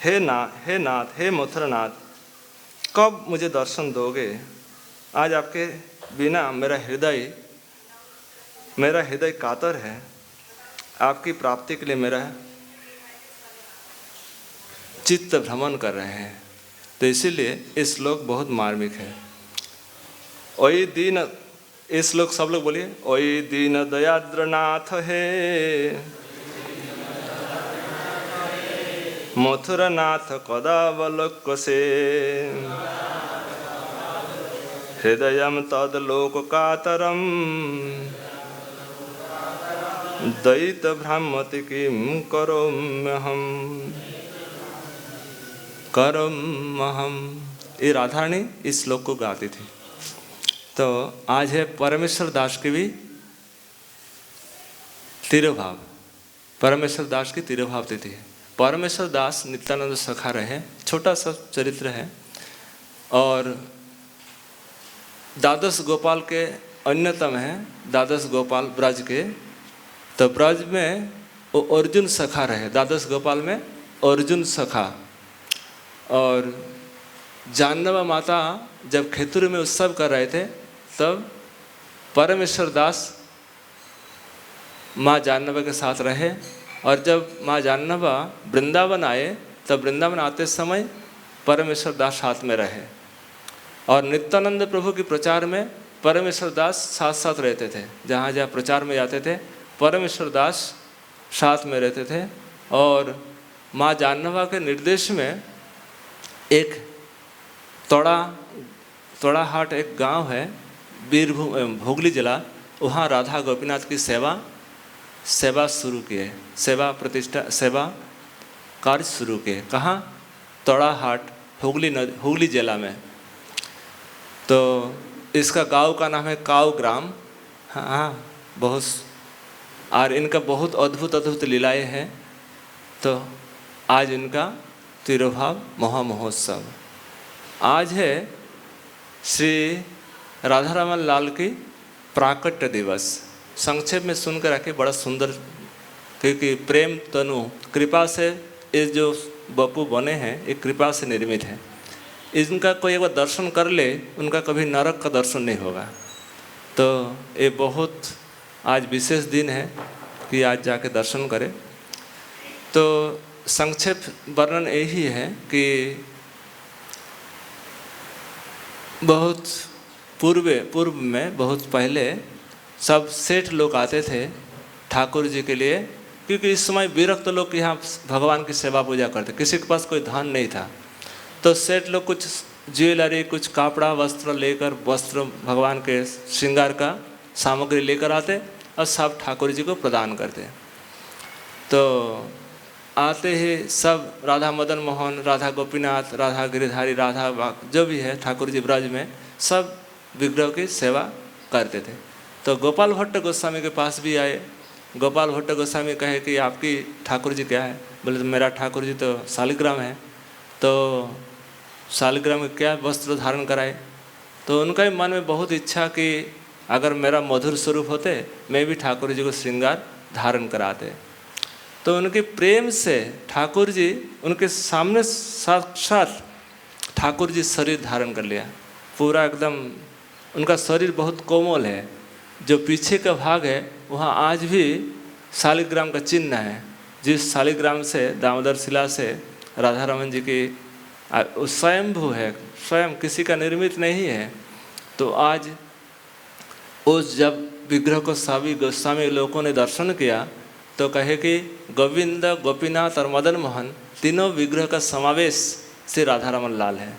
हे नाथ, हे मथुरनाथ, कब मुझे दर्शन दोगे? आज आपके बिना मेरा हृदय कातर है। आपकी प्राप्ति के लिए मेरा चित्त भ्रमण कर रहे हैं। तो इसीलिए इस श्लोक बहुत मार्मिक है। ओई दीन, इस श्लोक सब लोग बोलिए, ओई दीन दयाद्रनाथ हे मथुरनाथ कदावलोकसे, हृदयम तद्लोक कातरम दैत भ्रामति किम करोम्यहम। ये राधा रानी इस श्लोक को गाती थी। तो आज है परमेश्वर दास की भी तिरुभाव, परमेश्वर दास की तिरुभाव तिथि है। परमेश्वर दास नित्यानंद सखा रहे, छोटा सा चरित्र है और द्वादश गोपाल के अन्यतम हैं। द्वादश गोपाल ब्रज के, तो ब्रज में वो अर्जुन सखा रहे, द्वादश गोपाल में अर्जुन सखा। और जानवा माता जब खेतुर में उत्सव कर रहे थे तब परमेश्वर दास माँ जानवा के साथ रहे। और जब माँ जानवा वृंदावन आए तब वृंदावन आते समय परमेश्वर दास साथ में रहे। और नित्यानंद प्रभु के प्रचार में परमेश्वर दास साथ साथ रहते थे। जहाँ जहाँ प्रचार में जाते थे परमेश्वर दास साथ में रहते थे। और माँ जानवा के निर्देश में एक तोड़ाहाट एक गांव है, बीरभूम भोगली जिला, वहाँ राधा गोपीनाथ की सेवा शुरू किए, सेवा कार्य शुरू किए। कहाँ? तोड़ाहाट हुगली जिला में। तो इसका गांव का नाम है काऊ ग्राम। हाँ, बहुत, और इनका बहुत अद्भुत अद्भुत लीलाएँ हैं। तो आज इनका तिरुभाव महामहोत्सव आज है। श्री राधा रमन लाल की प्राकट्य दिवस। संक्षेप में सुनकर रखे, बड़ा सुंदर, क्योंकि प्रेम तनु कृपा से ये जो बपू बने हैं ये कृपा से निर्मित है। इनका कोई एक बार दर्शन कर ले, उनका कभी नरक का दर्शन नहीं होगा। तो ये बहुत आज विशेष दिन है कि आज जाके दर्शन करें। तो संक्षेप वर्णन यही है कि बहुत पूर्व में, बहुत पहले सब सेठ लोग आते थे ठाकुर जी के लिए, क्योंकि इस समय विरक्त लोग यहाँ भगवान की सेवा पूजा करते, किसी के पास कोई धन नहीं था। तो सेठ लोग कुछ ज्वेलरी, कुछ कपड़ा वस्त्र लेकर, वस्त्र भगवान के श्रृंगार का सामग्री लेकर आते और सब ठाकुर जी को प्रदान करते। तो आते ही सब राधा मदन मोहन, राधा गोपीनाथ, राधा गिरिधारी, राधा जो भी है ठाकुर जी ब्रज में, सब विग्रह की सेवा करते थे। तो गोपाल भट्ट गोस्वामी के पास भी आए। गोपाल भट्ट गोस्वामी कहे कि आपकी ठाकुर जी क्या है? बोले मेरा ठाकुर जी तो शालिग्राम है। तो शालिग्राम में क्या वस्त्र धारण कराए? तो उनका भी मन में बहुत इच्छा कि अगर मेरा मधुर स्वरूप होते, मैं भी ठाकुर जी को श्रृंगार धारण कराते। तो उनके प्रेम से ठाकुर जी उनके सामने साक्षात ठाकुर जी शरीर धारण कर लिया, पूरा एकदम। उनका शरीर बहुत कोमल है। जो पीछे का भाग है वहाँ आज भी शालिग्राम का चिन्ह है। जिस शालिग्राम से, दामोदर शिला से राधा रमन जी की स्वयंभू है, स्वयं किसी का निर्मित नहीं है। तो आज उस जब विग्रह को सभी गोस्वामी लोगों ने दर्शन किया तो कहे कि गोविंद, गोपीनाथ और मदन मोहन तीनों विग्रह का समावेश श्री राधा रमन लाल है।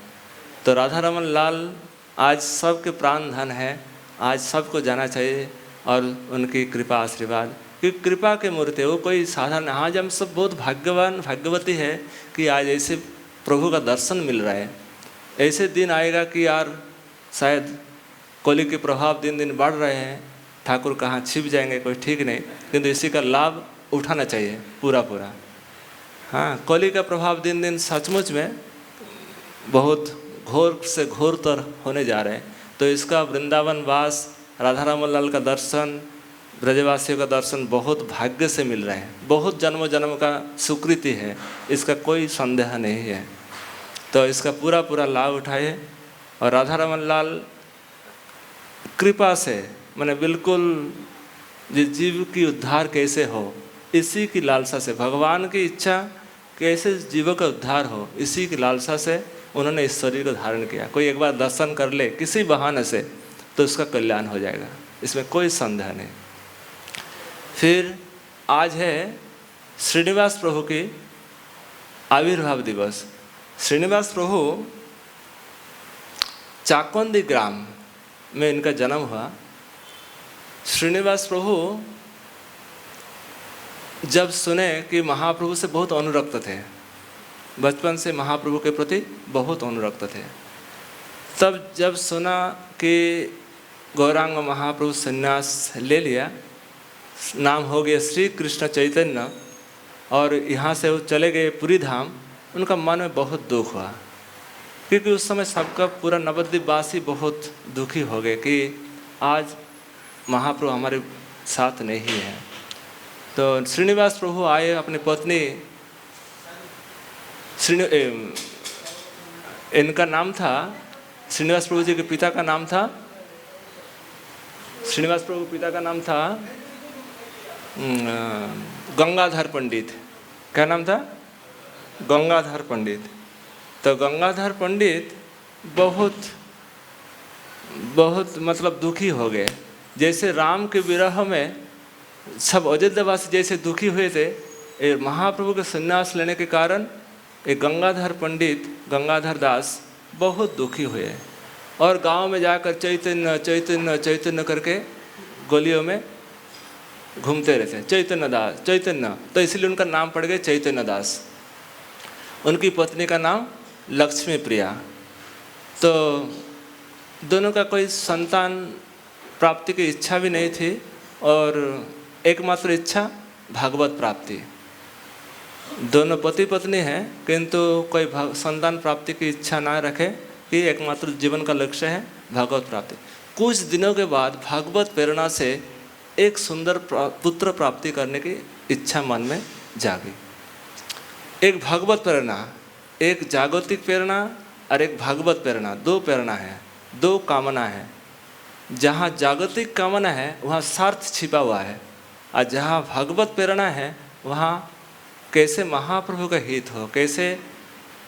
तो राधा रमन लाल आज सबके प्राण धन है, आज सबको जाना चाहिए। और उनकी कृपा आशीर्वाद, क्योंकि कृपा के मूर्ति वो कोई साधारण, आज हम सब बहुत भाग्यवान भाग्यवती है कि आज ऐसे प्रभु का दर्शन मिल रहा है। ऐसे दिन आएगा कि यार शायद कली के प्रभाव दिन दिन बढ़ रहे हैं, ठाकुर कहाँ छिप जाएंगे कोई ठीक नहीं, किंतु इसी का लाभ उठाना चाहिए पूरा। हाँ, कली का प्रभाव दिन दिन सचमुच में बहुत घोर से घोरतर होने जा रहे हैं। तो इसका वृंदावन वास, राधा रमन लाल का दर्शन, ब्रजवासियों का दर्शन बहुत भाग्य से मिल रहे हैं। बहुत जन्म जन्म का स्वीकृति है, इसका कोई संदेह नहीं है। तो इसका पूरा लाभ उठाए। और राधा रमन लाल कृपा से, मैंने बिल्कुल जीव की उद्धार कैसे हो, इसी की लालसा से, भगवान की इच्छा कैसे जीवों का उद्धार हो, इसी की लालसा से उन्होंने इस शरीर को धारण किया। कोई एक बार दर्शन कर ले किसी बहाने से तो उसका कल्याण हो जाएगा, इसमें कोई संदेह नहीं। फिर आज है श्रीनिवास प्रभु की आविर्भाव दिवस। श्रीनिवास प्रभु चाकोंदी ग्राम में इनका जन्म हुआ। श्रीनिवास प्रभु जब सुने कि महाप्रभु से बहुत अनुरक्त थे, बचपन से महाप्रभु के प्रति बहुत अनुरक्त थे, तब जब सुना कि गौरांग महाप्रभु संन्यास ले लिया, नाम हो गया श्री कृष्ण चैतन्य, और यहाँ से वो चले गए पुरी धाम, उनका मन में बहुत दुख हुआ। क्योंकि उस समय सबका पूरा नवद्वीपवासी बहुत दुखी हो गए कि आज महाप्रभु हमारे साथ नहीं है। तो श्रीनिवास प्रभु आए, अपनी पत्नी इनका नाम था, श्रीनिवास प्रभु जी के पिता का नाम था, श्रीनिवास प्रभु पिता का नाम था गंगाधर पंडित। क्या नाम था? गंगाधर पंडित। तो गंगाधर पंडित बहुत मतलब दुखी हो गए। जैसे राम के विरह में सब अयोध्यावासी जैसे दुखी हुए थे, ये महाप्रभु के संन्यास लेने के कारण ये गंगाधर पंडित, गंगाधर दास बहुत दुखी हुए और गांव में जाकर चैतन्य चैतन्य चैतन्य करके गलियों में घूमते रहते, चैतन्य दास चैतन्य। तो इसलिए उनका नाम पड़ गया चैतन्य दास। उनकी पत्नी का नाम लक्ष्मी प्रिया। तो दोनों का कोई संतान प्राप्ति की इच्छा भी नहीं थी और एकमात्र इच्छा भागवत प्राप्ति। दोनों पति पत्नी हैं किंतु कोई संतान प्राप्ति की इच्छा ना रखे कि एकमात्र जीवन का लक्ष्य है भागवत प्राप्ति। कुछ दिनों के बाद भागवत प्रेरणा से एक सुंदर पुत्र प्राप्ति करने की इच्छा मन में जागी। एक भागवत प्रेरणा, एक जागतिक प्रेरणा और एक भागवत प्रेरणा, दो प्रेरणा है, दो कामना है। जहाँ जागतिक कामना है वहाँ स्वार्थ छिपा हुआ है, और जहाँ भागवत प्रेरणा है वहाँ कैसे महाप्रभु का हित हो, कैसे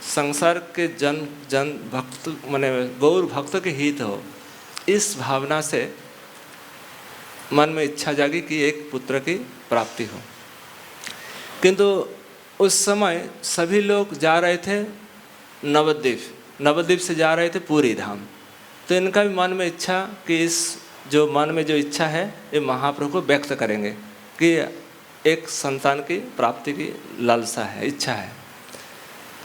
संसार के जन भक्त माने गौर भक्त के हित हो, इस भावना से मन में इच्छा जागी कि एक पुत्र की प्राप्ति हो। किंतु उस समय सभी लोग जा रहे थे नवद्वीप से जा रहे थे पूरी धाम। तो इनका भी मन में इच्छा कि इस जो मन में जो इच्छा है ये महाप्रभु को व्यक्त करेंगे कि एक संतान की प्राप्ति की लालसा है, इच्छा है।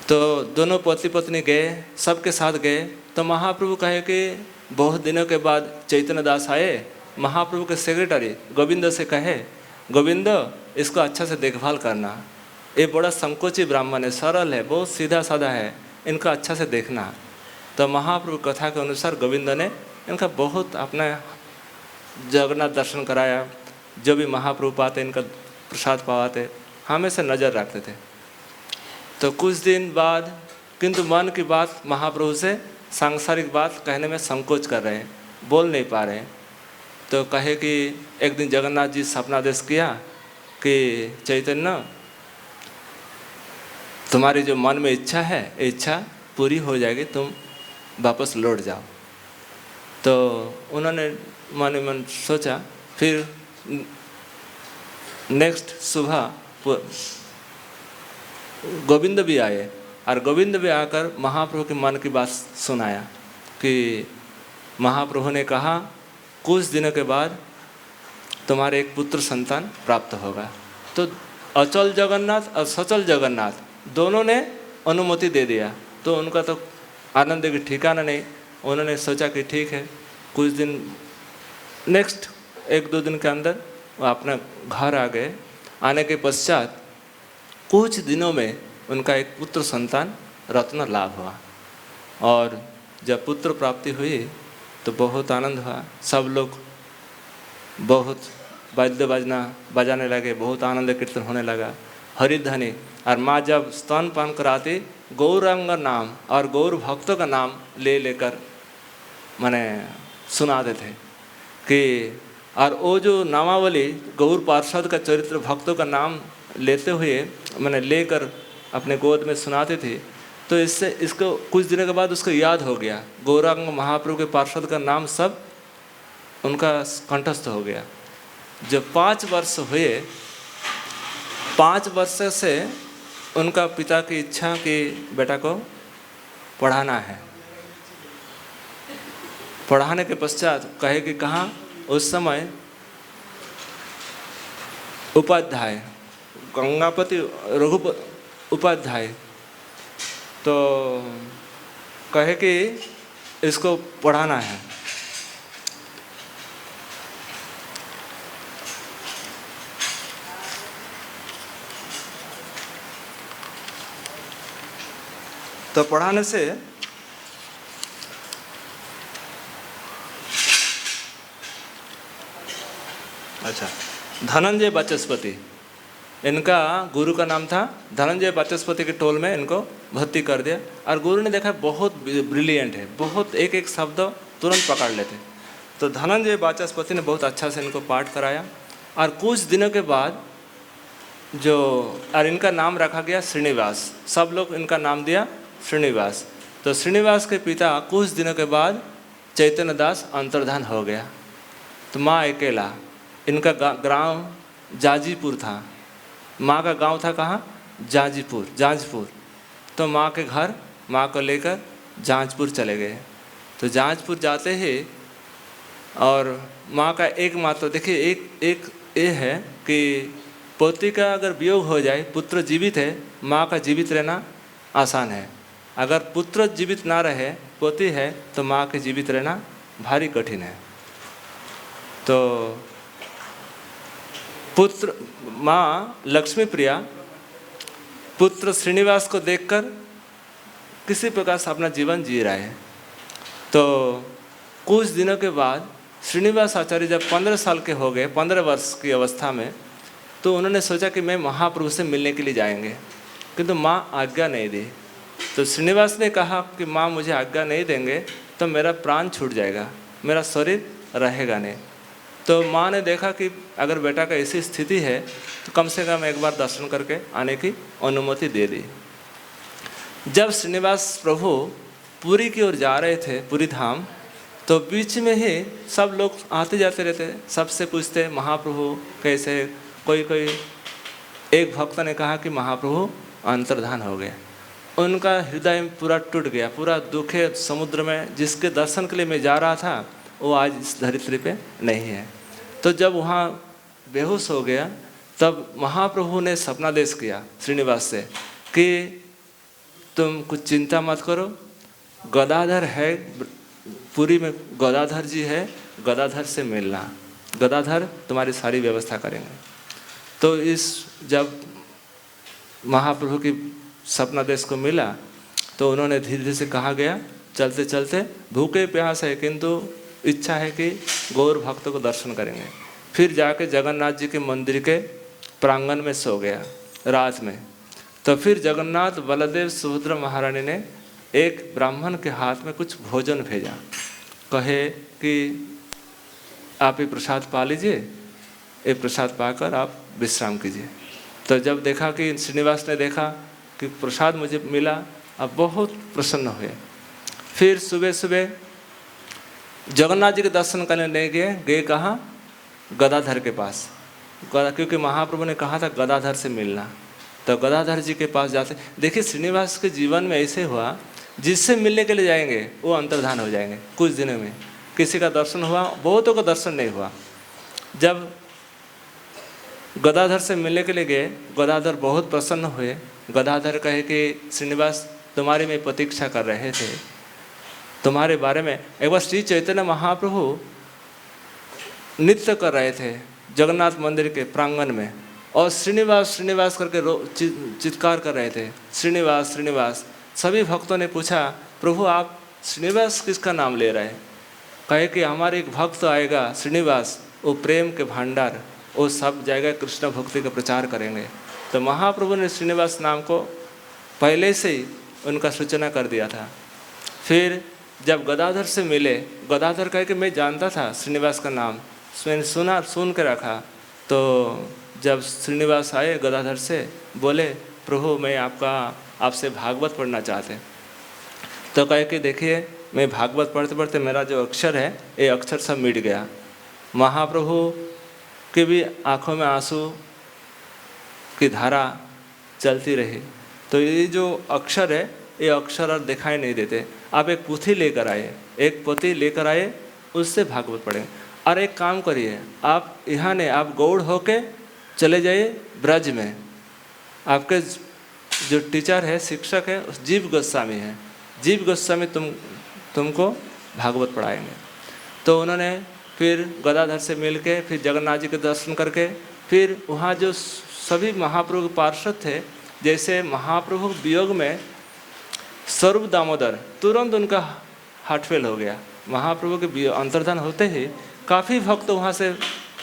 तो दोनों पति पत्नी गए, सबके साथ गए। तो महाप्रभु कहे कि बहुत दिनों के बाद चैतन्य दास आए। महाप्रभु के सेक्रेटरी गोविंद से कहे, गोविंद इसको अच्छा से देखभाल करना, ये बड़ा संकोची ब्राह्मण है, सरल है, बहुत सीधा साधा है, इनका अच्छा से देखना। तो महाप्रभु कथा के अनुसार गोविंद ने इनका बहुत अपना जगन्नाथ दर्शन कराया। जो भी महाप्रभु पाते इनका प्रसाद पावाते, हमेशा नज़र रखते थे। तो कुछ दिन बाद किंतु मन की बात महाप्रभु से सांसारिक बात कहने में संकोच कर रहे हैं, बोल नहीं पा रहे हैं। तो कहे कि एक दिन जगन्नाथ जी सपनादेश किया कि चैतन्य तुम्हारी जो मन में इच्छा है इच्छा पूरी हो जाएगी, तुम वापस लौट जाओ। तो उन्होंने मन मन सोचा। फिर नेक्स्ट सुबह गोविंद भी आए और गोविंद भी आकर महाप्रभु के मन की बात सुनाया कि महाप्रभु ने कहा कुछ दिनों के बाद तुम्हारे एक पुत्र संतान प्राप्त होगा। तो अचल जगन्नाथ और सचल जगन्नाथ दोनों ने अनुमति दे दिया। तो उनका तो आनंद की ठिकाना नहीं। उन्होंने सोचा कि ठीक है, कुछ दिन नेक्स्ट एक दो दिन के अंदर वो अपना घर आ गए। आने के पश्चात कुछ दिनों में उनका एक पुत्र संतान रत्न लाभ हुआ। और जब पुत्र प्राप्ति हुई तो बहुत आनंद हुआ। सब लोग बहुत वाद्य बजाने लगे, बहुत आनंद कीर्तन होने लगा, हरिध्वनि। और माँ जब स्तनपान कराती गौरांग नाम और गौर भक्तों का नाम ले लेकर माने सुनाते थे कि, और वो जो नामावली गौर पार्षद का चरित्र भक्तों का नाम लेते हुए मैंने लेकर अपने गोद में सुनाते थे। तो इससे इसको कुछ दिनों के बाद उसको याद हो गया, गौरांग महाप्रभु के पार्षद का नाम सब उनका कंठस्थ हो गया। जब 5 वर्ष हुए, 5 वर्ष से उनका पिता की इच्छा कि बेटा को पढ़ाना है। पढ़ाने के पश्चात कहे कि कहाँ, उस समय उपाध्याय गंगापति रघुपति उपाध्याय तो कहे कि इसको पढ़ाना है। तो पढ़ाने से अच्छा, धनंजय वाचस्पति इनका गुरु का नाम था। धनंजय वाचस्पति के टोल में इनको भर्ती कर दिया। और गुरु ने देखा बहुत ब्रिलियंट है, बहुत एक एक शब्द तुरंत पकड़ लेते। तो धनंजय वाचस्पति ने बहुत अच्छा से इनको पाठ कराया। और कुछ दिनों के बाद जो और इनका नाम रखा गया श्रीनिवास। सब लोग इनका नाम दिया श्रीनिवास। तो श्रीनिवास के पिता कुछ दिनों के बाद चैतन्य दास अंतर्धान हो गया। तो माँ अकेला, इनका गांव जाजीपुर था। माँ का गांव था कहाँ, जाजपुर। तो माँ के घर माँ को लेकर जाजपुर चले गए। तो जाजपुर जाते ही और माँ का एक मात्र देखिए एक ये है कि पति का अगर वियोग हो जाए, पुत्र जीवित है, माँ का जीवित रहना आसान है। अगर पुत्र जीवित ना रहे, पोती है, तो माँ के जीवित रहना भारी कठिन है। तो पुत्र माँ लक्ष्मी प्रिया पुत्र श्रीनिवास को देखकर किसी प्रकार से अपना जीवन जी रहा है। तो कुछ दिनों के बाद श्रीनिवास आचार्य जब 15 साल के हो गए, 15 वर्ष की अवस्था में, तो उन्होंने सोचा कि मैं महाप्रभु से मिलने के लिए जाएंगे, किंतु माँ आज्ञा नहीं दी। तो श्रीनिवास ने कहा कि माँ मुझे आज्ञा नहीं देंगे तो मेरा प्राण छूट जाएगा, मेरा शरीर रहेगा नहीं। तो माँ ने देखा कि अगर बेटा का ऐसी स्थिति है तो कम से कम एक बार दर्शन करके आने की अनुमति दे दी। जब श्रीनिवास प्रभु पुरी की ओर जा रहे थे, पुरी धाम, तो बीच में ही सब लोग आते जाते रहते, सबसे पूछते महाप्रभु कैसे। कोई एक भक्त ने कहा कि महाप्रभु अंतर्धान हो गए। उनका हृदय पूरा टूट गया, पूरा दुखे समुद्र में जिसके दर्शन के लिए मैं जा रहा था वो आज इस धरित्री पे नहीं है। तो जब वहाँ बेहोश हो गया तब महाप्रभु ने सपनादेश किया श्रीनिवास से कि तुम कुछ चिंता मत करो, गदाधर है पुरी में, गदाधर जी है, गदाधर से मिलना, गदाधर तुम्हारी सारी व्यवस्था करेंगे। तो इस जब महाप्रभु की सपनादेश को मिला तो उन्होंने धीरे धीरे से कहा गया, चलते चलते भूखे प्यास है किंतु इच्छा है कि गौर भक्तों को दर्शन करेंगे। फिर जाके जगन्नाथ जी के मंदिर के प्रांगण में सो गया रात में। तो फिर जगन्नाथ बलदेव सुभद्रा महारानी ने एक ब्राह्मण के हाथ में कुछ भोजन भेजा, कहे कि आप ये प्रसाद पा लीजिए, ये प्रसाद पाकर आप विश्राम कीजिए। तो जब देखा कि श्रीनिवास ने देखा कि प्रसाद मुझे मिला, अब बहुत प्रसन्न हुए। फिर सुबह सुबह जगन्नाथ जी के दर्शन करने नहीं गए कहाँ? गदाधर के पास, क्योंकि महाप्रभु ने कहा था गदाधर से मिलना। तो गदाधर जी के पास जाते, देखिए श्रीनिवास के जीवन में ऐसे हुआ, जिससे मिलने के लिए जाएंगे वो अंतर्धान हो जाएंगे कुछ दिनों में। किसी का दर्शन हुआ, बहुतों का दर्शन नहीं हुआ। जब गदाधर से मिलने के लिए गए, गदाधर बहुत प्रसन्न हुए। गदाधर कहे कि श्रीनिवास तुम्हारी मैं प्रतीक्षा कर रहे थे, तुम्हारे बारे में। एक बार श्री चैतन्य महाप्रभु नृत्य कर रहे थे जगन्नाथ मंदिर के प्रांगण में, और श्रीनिवास श्रीनिवास करके चित्कार कर रहे थे, श्रीनिवास श्रीनिवास। सभी भक्तों ने पूछा, प्रभु आप श्रीनिवास किसका नाम ले रहे हैं? कहे कि हमारे एक भक्त आएगा श्रीनिवास, वो प्रेम के भंडार, वो सब जगह कृष्ण भक्ति का प्रचार करेंगे। तो महाप्रभु ने श्रीनिवास नाम को पहले से ही उनका सूचना कर दिया था। फिर जब गदाधर से मिले, गदाधर कहे कि मैं जानता था श्रीनिवास का नाम, मैंने सुन के रखा। तो जब श्रीनिवास आए गदाधर से, बोले प्रभु मैं आपसे भागवत पढ़ना चाहते। तो कहे कि देखिए मैं भागवत पढ़ते पढ़ते मेरा जो अक्षर है ये अक्षर सब मिट गया। महाप्रभु के भी आँखों में आंसू की धारा चलती रही। तो ये जो अक्षर है ये अक्षर और दिखाई नहीं देते। आप एक पुथी लेकर आए, एक पोथी लेकर आए, उससे भागवत पढ़ें। और एक काम करिए, आप यहाँ ने आप गौड़ होके चले जाइए ब्रज में। आपके जो टीचर है, शिक्षक है, जीव गोस्वामी है, जीव गोस्वामी तुमको भागवत पढ़ाएंगे। तो उन्होंने फिर गदाधर से मिल के, फिर जगन्नाथ जी के दर्शन करके, फिर वहाँ जो सभी महाप्रभु के पार्षद थे, जैसे महाप्रभु वियोग में स्वरूप दामोदर, तुरंत उनका हार्ट फेल हो गया। महाप्रभु के अंतर्धान होते ही काफ़ी भक्त वहाँ से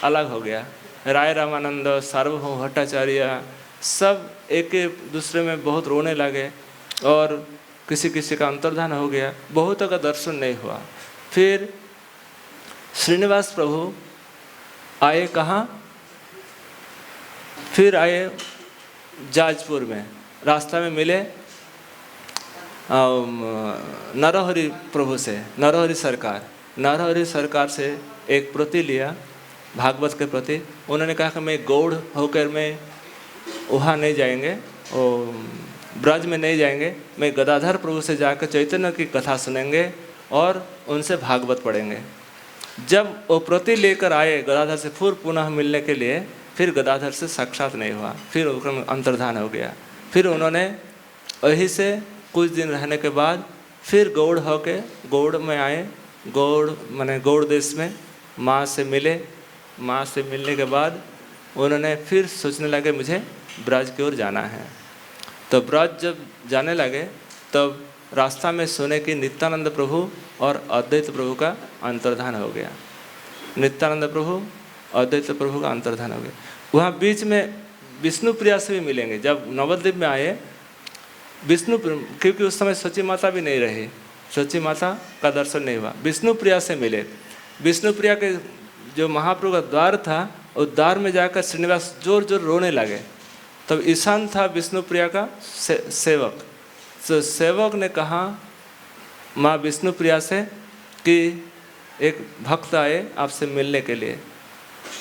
अलग हो गया। राय रामानंद, सार्वभौम भट्टाचार्य सब एक दूसरे में बहुत रोने लगे, और किसी किसी का अंतर्धान हो गया, बहुतों का दर्शन नहीं हुआ। फिर श्रीनिवास प्रभु आए कहाँ? फिर आए जाजपुर में। रास्ता में मिले नरहरि प्रभु से, नरहरि सरकार से एक प्रति लिया भागवत के प्रति। उन्होंने कहा कि मैं गौड़ होकर मैं वहाँ नहीं जाएंगे, और ब्रज में नहीं जाएंगे, मैं गदाधर प्रभु से जाकर चैतन्य की कथा सुनेंगे और उनसे भागवत पढ़ेंगे। जब वो प्रति लेकर आए गदाधर से फिर पुनः मिलने के लिए, फिर गदाधर से साक्षात नहीं हुआ, फिर अंतर्धान हो गया। फिर उन्होंने वहीं से कुछ दिन रहने के बाद फिर गौड़ होके गौड़ में आए। गौड़ माने गौड़ देश में माँ से मिले। माँ से मिलने के बाद उन्होंने फिर सोचने लगे मुझे ब्रज की ओर जाना है। तो ब्रज जब जाने लगे तब रास्ता में सुने कि नित्यानंद प्रभु और अद्वैत प्रभु का अंतर्धान हो गया। नित्यानंद प्रभु अद्वैत प्रभु का अंतर्धान हो गया। वहाँ बीच में विष्णु प्रिया से भी मिलेंगे। जब नवद्वीप में आए विष्णु, क्योंकि उस समय सची माता भी नहीं रही, सची माता का दर्शन नहीं हुआ, विष्णु प्रिया से मिले। विष्णु प्रिया के जो महाप्रभु का द्वार था उस द्वार में जाकर श्रीनिवास जोर जोर रोने लगे। तब ईशान था विष्णु प्रिया का सेवक। तो सेवक ने कहा माँ विष्णु प्रिया से कि एक भक्त आए आपसे मिलने के लिए।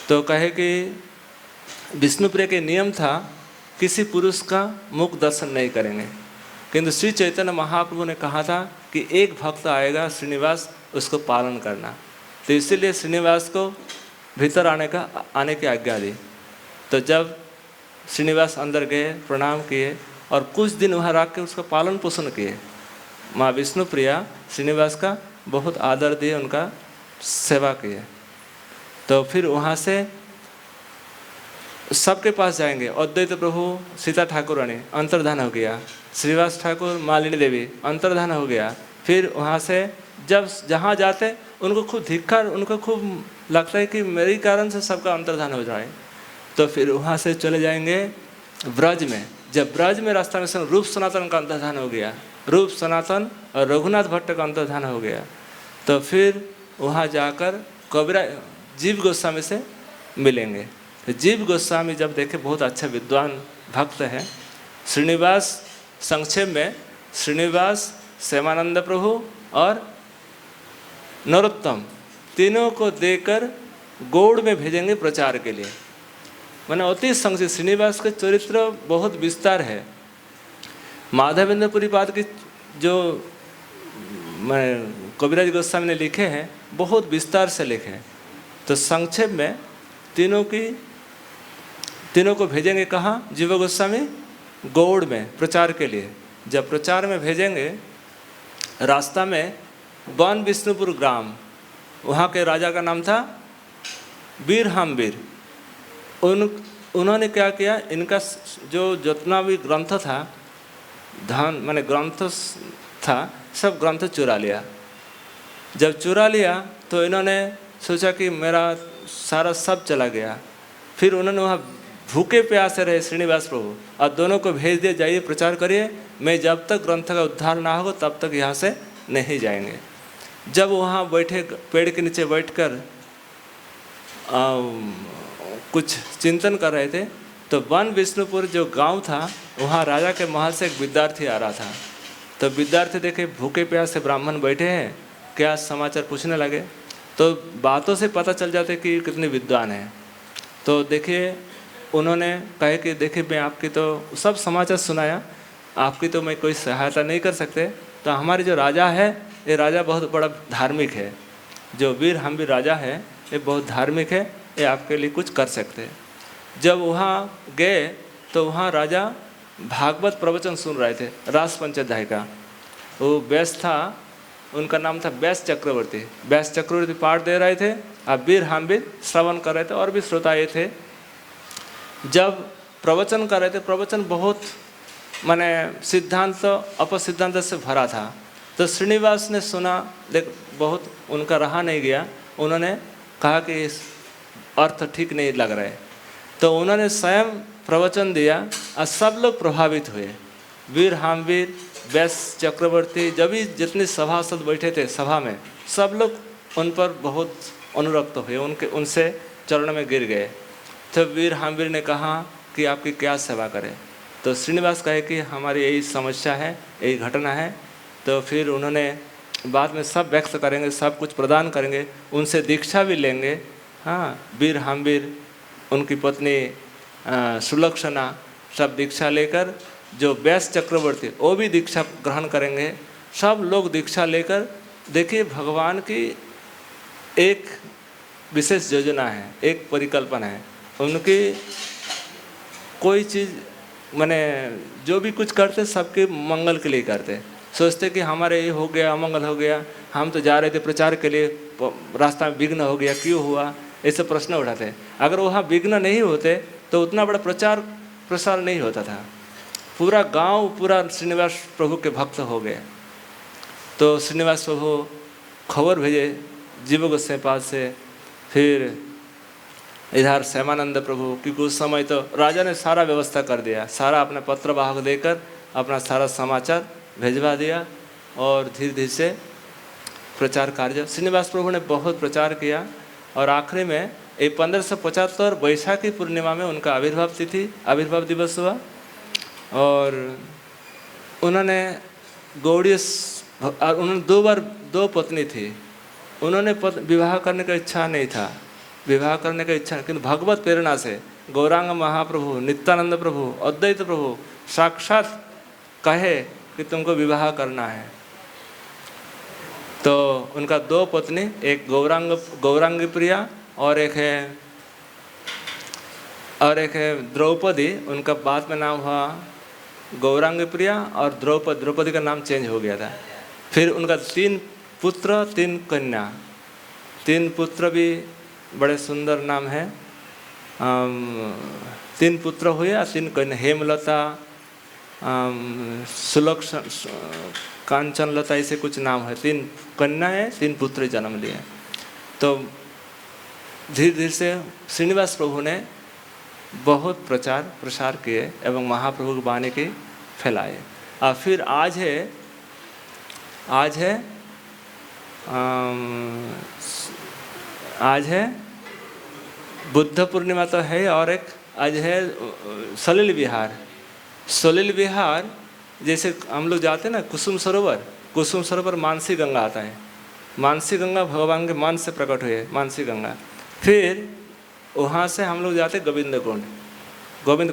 तो कहे कि विष्णु प्रिया के नियम था किसी पुरुष का मुख दर्शन नहीं करेंगे, किंतु श्री चैतन्य महाप्रभु ने कहा था कि एक भक्त आएगा श्रीनिवास, उसको पालन करना। तो इसीलिए श्रीनिवास को भीतर आने की आज्ञा दी। तो जब श्रीनिवास अंदर गए, प्रणाम किए और कुछ दिन वहाँ रख के उसका पालन पोषण किए। माँ विष्णु प्रिया श्रीनिवास का बहुत आदर दिए, उनका सेवा किए। तो फिर वहाँ से सबके पास जाएंगे। अद्वैत प्रभु सीता ठाकुरानी अंतर्धान हो गया, श्रीवास ठाकुर मालिनी देवी अंतर्धान हो गया। फिर वहाँ से जब जहाँ जाते उनको खूब धिक्कार, उनको खूब लगता है कि मेरे कारण से सबका अंतर्धान हो जाए। तो फिर वहाँ से चले जाएंगे ब्रज में। जब ब्रज में रास्ता में से रूप सनातन का अंतर्धान हो गया, रूप सनातन और रघुनाथ भट्ट का अंतर्धान हो गया। तो फिर वहाँ जाकर कबीरा जीव गोस्वामी से मिलेंगे। तो जीव गोस्वामी जब देखे बहुत अच्छा विद्वान भक्त है। श्रीनिवास संक्षेप में श्रीनिवास, श्यामानंद प्रभु और नरोत्तम तीनों को देकर गौड़ में भेजेंगे प्रचार के लिए। मैंने अति संक्षेप, श्रीनिवास के चरित्र बहुत विस्तार है। माधवेंद्र पुरीपाद की जो मैं कबीराज गोस्वामी ने लिखे हैं बहुत विस्तार से लिखे हैं। तो संक्षेप में तीनों को भेजेंगे कहाँ? जीव गोस्वामी गौड़ में प्रचार के लिए। जब प्रचार में भेजेंगे, रास्ता में वन विष्णुपुर ग्राम, वहाँ के राजा का नाम था वीर हामवीर। उन्होंने क्या किया, इनका जो जितना भी ग्रंथ था, धन माने ग्रंथ था, सब ग्रंथ चुरा लिया। जब चुरा लिया तो इन्होंने सोचा कि मेरा सारा सब चला गया। फिर उन्होंने वहाँ भूखे प्यासे रहे श्रीनिवास प्रभु और दोनों को भेज दिया, जाइए प्रचार करिए, मैं जब तक ग्रंथ का उद्धार ना होगा तब तक यहाँ से नहीं जाएंगे। जब वहाँ बैठे पेड़ के नीचे बैठकर कुछ चिंतन कर रहे थे तो वन विष्णुपुर जो गांव था वहाँ राजा के महल से एक विद्यार्थी आ रहा था। तो विद्यार्थी देखे भूखे प्यासे ब्राह्मण बैठे हैं, क्या समाचार पूछने लगे। तो बातों से पता चल जाते कि कितने विद्वान हैं। तो देखिए उन्होंने कहे कि देखिए मैं आपकी तो सब समाचार सुनाया, आपकी तो मैं कोई सहायता नहीं कर सकते। तो हमारे जो राजा है ये राजा बहुत बड़ा धार्मिक है, जो वीर हामवीर राजा है ये बहुत धार्मिक है, ये आपके लिए कुछ कर सकते हैं। जब वहाँ गए तो वहाँ राजा भागवत प्रवचन सुन रहे थे, रास पंचाध्याय का। वो व्यास था, उनका नाम था व्यास चक्रवर्ती। व्यास चक्रवर्ती पाठ दे रहे थे, अब वीर हामवीर श्रवण कर रहे थे और भी श्रोता ये थे। जब प्रवचन कर रहे थे, प्रवचन बहुत माने सिद्धांत अपसिद्धांत से भरा था। तो श्रीनिवास ने सुना, देख बहुत उनका रहा नहीं गया। उन्होंने कहा कि इस अर्थ ठीक नहीं लग रहे। तो उन्होंने स्वयं प्रवचन दिया और सब लोग प्रभावित हुए। वीर हामवीर, व्यास चक्रवर्ती, जब भी जितने सभासद बैठे थे सभा में, सब लोग उन पर बहुत अनुरक्त हुए, उनसे चरण में गिर गए। तो वीर हामवीर ने कहा कि आपकी क्या सेवा करें। तो श्रीनिवास कहे कि हमारी यही समस्या है, यही घटना है। तो फिर उन्होंने बाद में सब व्यक्त करेंगे, सब कुछ प्रदान करेंगे, उनसे दीक्षा भी लेंगे। हाँ, वीर हामवीर, उनकी पत्नी सुलक्षणा सब दीक्षा लेकर, जो व्यास चक्रवर्ती वो भी दीक्षा ग्रहण करेंगे। सब लोग दीक्षा लेकर, देखिए भगवान की एक विशेष योजना है, एक परिकल्पना है। उनकी कोई चीज़ माने जो भी कुछ करते सबके मंगल के लिए करते, सोचते कि हमारे ये हो गया, अमंगल हो गया, हम तो जा रहे थे प्रचार के लिए, रास्ता में विघ्न हो गया, क्यों हुआ, ऐसे प्रश्न उठाते। अगर वहाँ विघ्न नहीं होते तो उतना बड़ा प्रचार प्रसार नहीं होता था। पूरा गांव पूरा श्रीनिवास प्रभु के भक्त हो गए। तो श्रीनिवास प्रभु खबर भेजे जीव गोस्वामी पाद से, फिर इधर श्यामानंद प्रभु, क्योंकि उस समय तो राजा ने सारा व्यवस्था कर दिया, सारा अपना पत्र वाहक देकर अपना सारा समाचार भेजवा दिया और धीरे धीरे से प्रचार कार्य श्रीनिवास प्रभु ने बहुत प्रचार किया। और आखिरी में 1575 बैसाखी पूर्णिमा में उनका आविर्भाव दिवस हुआ। और उन्होंने गौड़ीय, उन्होंने 2 बार 2 पत्नी थी, उन्होंने विवाह करने का इच्छा नहीं था, विवाह करने का इच्छा, किंतु भगवत प्रेरणा से गौरांग महाप्रभु, नित्यानंद प्रभु, अद्वैत प्रभु साक्षात कहे कि तुमको विवाह करना है। तो उनका 2 पत्नी, एक गौरांगी प्रिया और एक है द्रौपदी। उनका बाद में नाम हुआ गौरांगी प्रिया और द्रौपदी का नाम चेंज हो गया था। फिर उनका 3 पुत्र 3 कन्या, 3 पुत्र भी बड़े सुंदर नाम है। 3 पुत्र हुए और 3 कन्या, हेमलता, सुलक्षण, कांचनलता, ऐसे कुछ नाम है। 3 कन्या है, 3 पुत्र जन्म लिए। तो धीरे धीरे से श्रीनिवास प्रभु ने बहुत प्रचार प्रसार किए एवं महाप्रभु की वाणी के फैलाए। और फिर आज है बुद्ध पूर्णिमा तो है, और एक आज है सलिल विहार। जैसे हम लोग जाते हैं ना कुसुम सरोवर मानसी गंगा आता है, मानसी गंगा भगवान के मन से प्रकट हुई है, मानसी गंगा। फिर वहाँ से हम लोग जाते गोविंद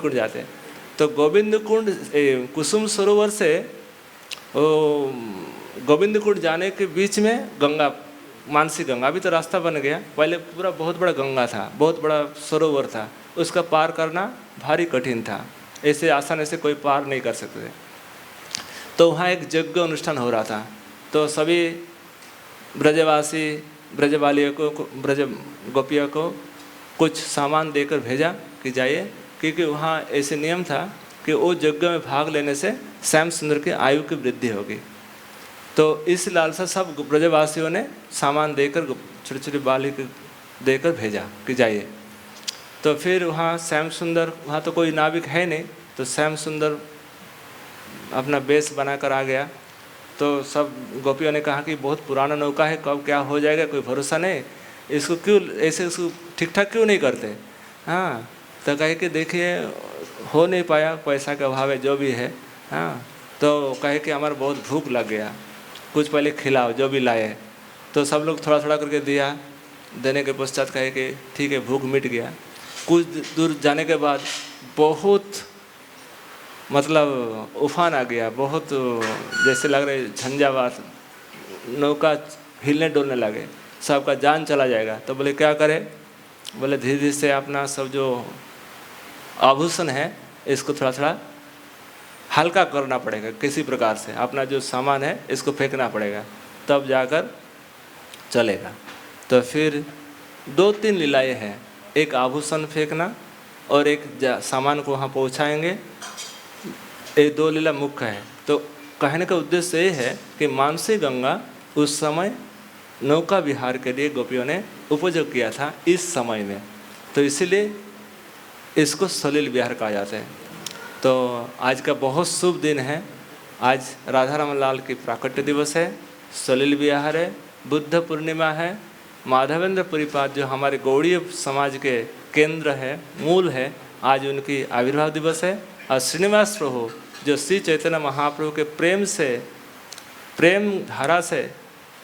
कुंड जाते। तो गोविंद कुंड कुसुम सरोवर से गोविंद कुंड जाने के बीच में गंगा, मानसी गंगा, अभी तो रास्ता बन गया, पहले पूरा बहुत बड़ा गंगा था, बहुत बड़ा सरोवर था, उसका पार करना भारी कठिन था, ऐसे आसानी से कोई पार नहीं कर सकते थे। तो वहाँ एक यज्ञ अनुष्ठान हो रहा था। तो सभी ब्रजवालियों को, ब्रज गोपियों को कुछ सामान देकर भेजा कि जाइए, क्योंकि वहाँ ऐसे नियम था कि वो यज्ञ में भाग लेने से श्याम सुंदर की आयु की वृद्धि होगी। तो इस लालसा सब ब्रजवासियों ने सामान देकर, छोटी छोटी बाली देकर भेजा कि जाइए। तो फिर वहाँ श्याम सुंदर, वहाँ तो कोई नाविक है नहीं, तो श्याम सुंदर अपना बेस बनाकर आ गया। तो सब गोपियों ने कहा कि बहुत पुराना नौका है, कब क्या हो जाएगा कोई भरोसा नहीं, इसको क्यों ऐसे इसको ठीक ठाक क्यों नहीं करते। हाँ, तो कहे कि देखिए हो नहीं पाया, पैसा का अभाव है, जो भी है। हाँ, तो कहे कि हमारा बहुत भूख लग गया, कुछ पहले खिलाओ जो भी लाए। तो सब लोग थोड़ा थोड़ा करके दिया, देने के पश्चात कहे कि ठीक है, भूख मिट गया। कुछ दूर जाने के बाद बहुत मतलब उफान आ गया, बहुत जैसे लग रहे झंझावात, नौका हिलने डोलने लगे, सबका जान चला जाएगा। तो बोले क्या करें, बोले धीरे धीरे से अपना सब जो आभूषण है इसको थोड़ा थोड़ा हल्का करना पड़ेगा, किसी प्रकार से अपना जो सामान है इसको फेंकना पड़ेगा, तब जाकर चलेगा। तो फिर 2-3 लीलाएँ हैं, एक आभूषण फेंकना और एक सामान को वहाँ पहुँचाएंगे, ये 2 लीला मुख्य है। तो कहने का उद्देश्य ये है कि मानसी गंगा उस समय नौका विहार के लिए गोपियों ने उपयोग किया था इस समय में, तो इसीलिए इसको सलिल विहार कहा जाता है। तो आज का बहुत शुभ दिन है, आज राधा राम लाल की प्राकट्य दिवस है, सलिल विहार है, बुद्ध पूर्णिमा है, माधवेंद्र पुरीपाद जो हमारे गौड़ीय समाज के केंद्र है, मूल है, आज उनकी आविर्भाव दिवस है। और श्रीनिवास प्रभु जो श्री चैतन्य महाप्रभु के प्रेम धारा से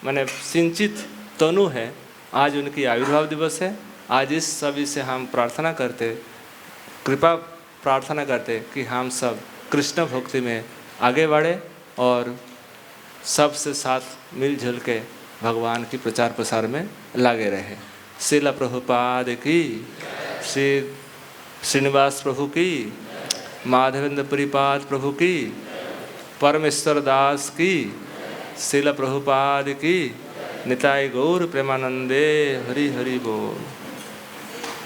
माने सिंचित तनु है, आज उनकी आविर्भाव दिवस है। आज इस सभी से हम प्रार्थना करते, कृपा प्रार्थना करते कि हम सब कृष्ण भक्ति में आगे बढ़े और सबसे साथ मिलजुल के भगवान की प्रचार प्रसार में लगे रहे। श्रील प्रभुपाद की, श्री श्रीनिवास प्रभु की, माधवेंद्र परिपाद प्रभु की, परमेश्वर दास की, शिल प्रभुपाद की, निताई गौर प्रेमानंदे। हरि हरि बोल।